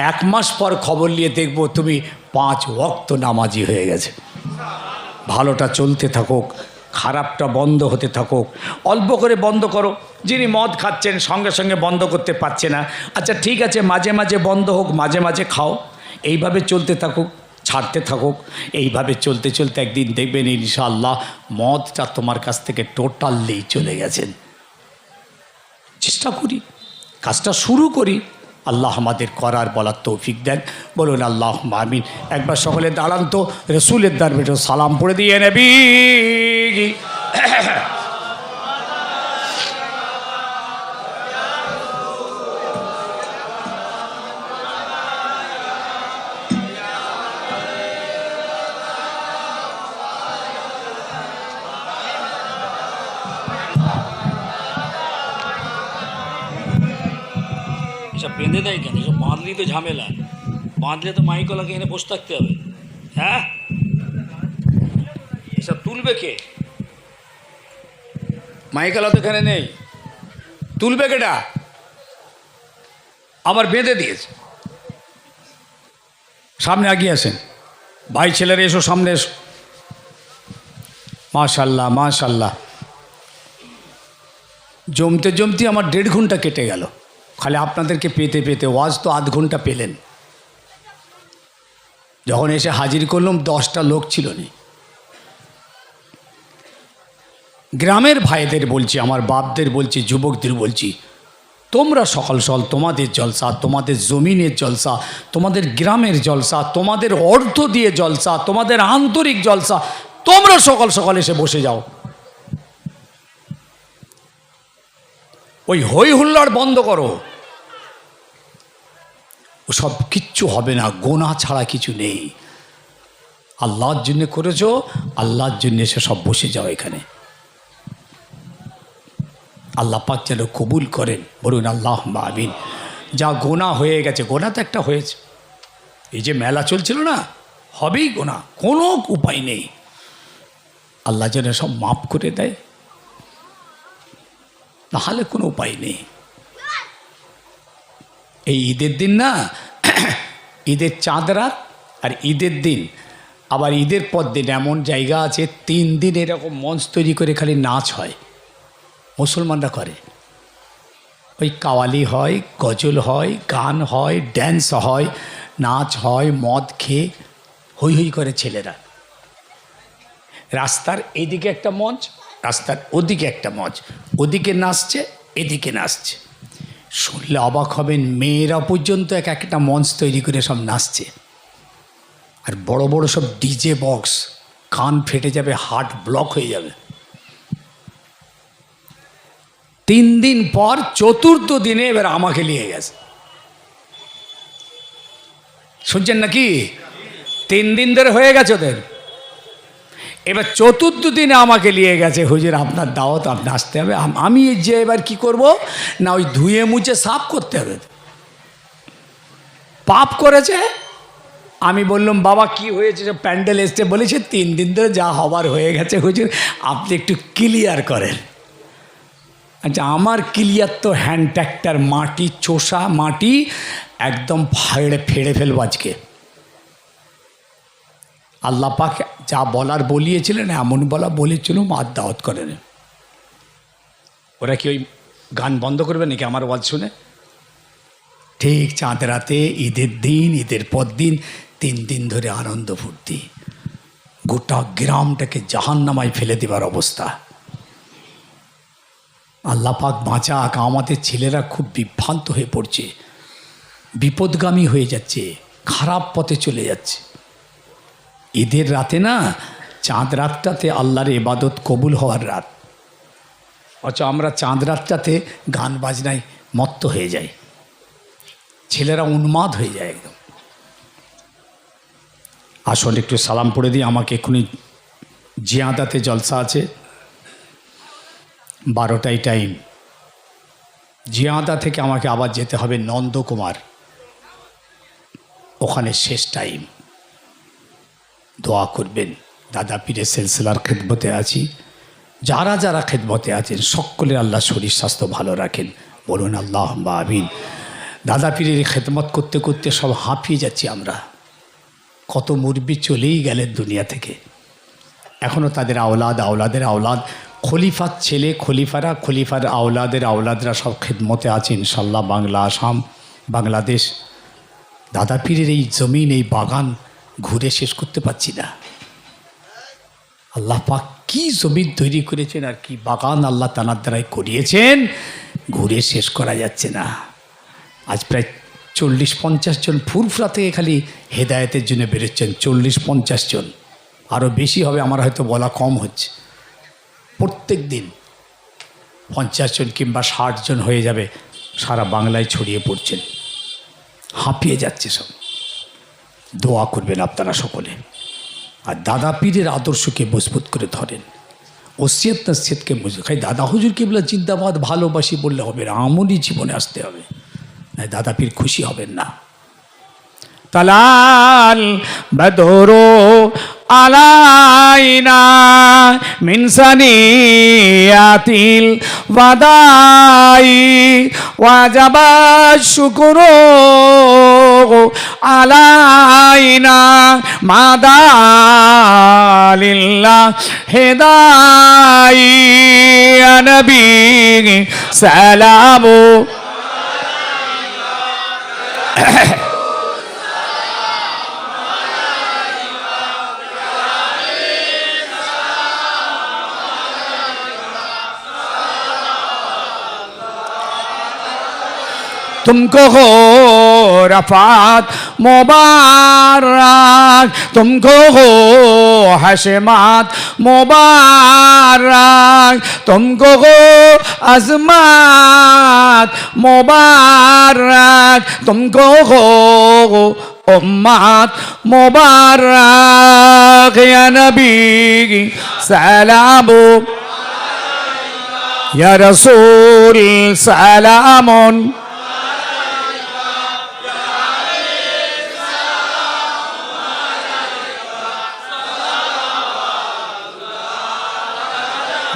Speaker 1: 1 মাস পর খবর নিয়ে দেখবো তুমি 5 ওয়াক্ত নামাজি হয়ে গেছে। ভালোটা চলতে থাকুক, খারাপটা বন্ধ হতে থাকুক, অল্প করে বন্ধ করো। যিনি মদ খাচ্ছেন সঙ্গে সঙ্গে বন্ধ করতে পারছে না, আচ্ছা ঠিক আছে মাঝে মাঝে বন্ধ হোক, মাঝে মাঝে খাও, এইভাবে চলতে থাকুক, ছাড়তে থাকুক। এইভাবে চলতে চলতে একদিন দেখবেন ইনশাআল্লাহ মদটা তোমার কাছ থেকে টোটালি চলে গেছেন। চেষ্টা করি, কাজটা শুরু করি, আল্লাহ আমাদের করার বলার তৌফিক দেন, বলুন আল্লাহ আমিন। একবার সকলে দাঁড়ান তো, রসুলের দরবারে সালাম পড়ে দিয়ে নবী।
Speaker 2: এসব বেঁধে দেয় কেন? এসব বাঁধলেই তো ঝামেলা, বাঁধলে তো মাইকলাকে এনে বসে থাকতে হবে। হ্যাঁ, এসব তুলবে কে?
Speaker 1: মাইকালা তো এখানে নেই, তুলবে কেটা? আবার বেঁধে দিয়েছে। সামনে আগিয়ে আসেন ভাই, ছেলেরা এসো, সামনে এসো। মাশাল্লাহ মাশাল্লাহ, জমতে জমতে আমার 1.5 ঘন্টা কেটে গেল খালি আপনাদেরকে পেতে পেতে। ওয়াজ তো আধ ঘন্টা পেলেন। যখন এসে হাজির করলাম 10টা লোক ছিল নি। গ্রামের ভাইদের বলছি, আমার বাপদের বলছি, যুবকদের বলছি, তোমরা সকাল সকাল তোমাদের জলসা, তোমাদের জমিনের জলসা, তোমাদের গ্রামের জলসা, তোমাদের অর্থ দিয়ে জলসা, তোমাদের আন্তরিক জলসা, তোমরা সকাল সকাল এসে বসে যাও। ওই হই হুল্লাড় বন্ধ করো, ওসব কিচ্ছু হবে না, গোনা ছাড়া কিছু নেই। আল্লাহর জন্য করেছো, আল্লাহর জন্য এসে সব বসে যাও এখানে। আল্লাহ পাক যেন কবুল করেন, বলুন আল্লাহ আমিন। যা গোনা হয়ে গেছে, গোনা তো একটা হয়েছে, এই যে মেলা চলছিল না, হবেই গোনা, কোনো উপায় নেই। আল্লাহ যেন সব মাফ করে দেয়, নাহলে কোনো উপায় নেই। এই ঈদের দিন না, ঈদের চাঁদ রাত আর ঈদের দিন, আবার ঈদের পর দিন এমন জায়গা আছে 3 দিন এরকম মঞ্চ তৈরি করে খালি নাচ হয়, মুসলমানরা করে। ওই কাওয়ালি হয়, গজল হয়, গান হয়, ড্যান্স হয়, নাচ হয়, মদ খেয়ে হই হই করে ছেলেরা। রাস্তার এইদিকে একটা মঞ্চ, রাস্তার ওদিকে একটা মঞ্চ, ওদিকে নাচছে, এদিকে নাচছে। শুনলে অবাক হবেন, মেয়েরা পর্যন্ত এক একটা মঞ্চ তৈরি করে সব নাচছে। আর বড় বড় সব ডিজে বক্স, কান ফেটে যাবে, হার্ট ব্লক হয়ে যাবে। 3 দিন পর 4র্থ দিনে এবার আমাকে নিয়ে গেছে, শুনছেন নাকি? 3 দিন ধরে হয়ে গেছে ওদের, এবার 4র্থ দিনে আমাকে নিয়ে গেছে, হুজুর আপনার দাওয়াত, আপনি আসতে হবে। আমি যে এবার কি করব না, ওই ধুয়ে মুছে সাফ করতে হবে। পাপ করেছে। আমি বললাম বাবা কি হয়েছে, সব প্যান্ডেল এসছে, বলেছে 3 দিন ধরে যা হবার হয়ে গেছে হুজুর, আপনি একটু ক্লিয়ার করেন। আচ্ছা, আমার ক্লিয়ার তো হ্যান্ড ট্র্যাক্টর, মাটি চোষা মাটি একদম ফেড়ে ফেলবো আজকে। আল্লাহ পাক যা বলার বলিয়েছিলেন, এমন বলা বলেছিলাম, আর দাওয়াত করেন। ওরা কি ওই গান বন্ধ করবে নাকি আমার ওয়াজ শুনে? ঠিক চাঁদ রাতে, ঈদের দিন, ঈদের পর দিন, 3 দিন ধরে আনন্দ ফুর্তি, গোটা গ্রামটাকে জাহান্নামায় ফেলে দেবার অবস্থা। আল্লাহ পাক বাঁচাক, আমাদের ছেলেরা খুব বিভ্রান্ত হয়ে পড়ছে, বিপদগামী হয়ে যাচ্ছে, খারাপ পথে চলে যাচ্ছে। ঈদের রাতে না, চাঁদ রাতটাতে আল্লাহর ইবাদত কবুল হওয়ার রাত, অথচ আমরা চাঁদ রাতটাতে গান বাজনায় মত্ত হয়ে যাই, ছেলেরা উন্মাদ হয়ে যায় একদম। আসলে একটু সালাম পড়ে দিই, আমাকে এক্ষুনি জিয়াদাতে জলসা আছে, 12টায় টাইম। জিয়াদা থেকে আমাকে আবার যেতে হবে নন্দকুমার, ওখানে শেষ টাইম। দোয়া করবেন, দাদা পীরের সিলসিলার খেদমতে আছি, যারা যারা খেদমতে আছেন সকলের আল্লাহ শরীর স্বাস্থ্য ভালো রাখেন, বলুন আল্লাহ আমিন। দাদা পীরের খেদমত করতে করতে সব হাঁপিয়ে যাচ্ছি আমরা। কত মুরব্বি চলেই গেলেন দুনিয়া থেকে, এখনও তাদের আওলাদ, আওলাদের আওলাদ, খলিফার ছেলে, খলিফারা, খলিফার আওলাদের আওলাদরা সব খেদমতে আছে ইনশাল্লাহ। বাংলা, আসাম, বাংলাদেশ, দাদা পীরের এই জমিন, এই বাগান ঘুরে শেষ করতে পারছি না। আল্লাহ পাক কি জমিন তৈরি করেছেন আর কি বাগান আল্লাহ তানার দ্বারাই করিয়েছেন, ঘুরে শেষ করা যাচ্ছে না। আজ প্রায় 40-50 জন ফুরফুরা থেকে খালি হেদায়েতের জন্য বেরোচ্ছেন, 40-50 জন, আরও বেশি হবে, আমার হয়তো বলা কম হচ্ছে। প্রত্যেক দিন 50 জন কিংবা 60 জন হয়ে যাবে, সারা বাংলায় ছড়িয়ে পড়ছেন, হাঁপিয়ে যাচ্ছে সব। দোয়া করবেন আপনারা সকলে, আর দাদা পীরের আদর্শকে মজবুত করে ধরেন, ওসিয়ত নসিহতকে মজবুত। খাই দাদা হুজুর কিবলা জিন্দাবাদ ভালোবাসি বললে হবে না, আমলি জীবনে আসতে হবে, না দাদা পীর খুশি হবেন না। তালাল বদরু আলাইনা মিন সানিয়াতিল ওয়াদাই ওয়াজাবা শুকরু আলাইনা মাদালিল্লাহ হেদাই ইয়া নবী সালামু तुमको हो रफात मुबारक, तुमको हो हशमात मुबारक, तुमको हो अज़मात मुबारक, तुमको हो उम्मत मुबारक या नबी सलामु या रसूल सलामुन।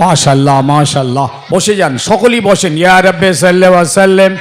Speaker 1: মাশাআল্লাহ মাশাআল্লাহ, বসে যান, সকলেই বসেন। ইয়া রাব্বি সাল্লি ওয়া সাল্লিম।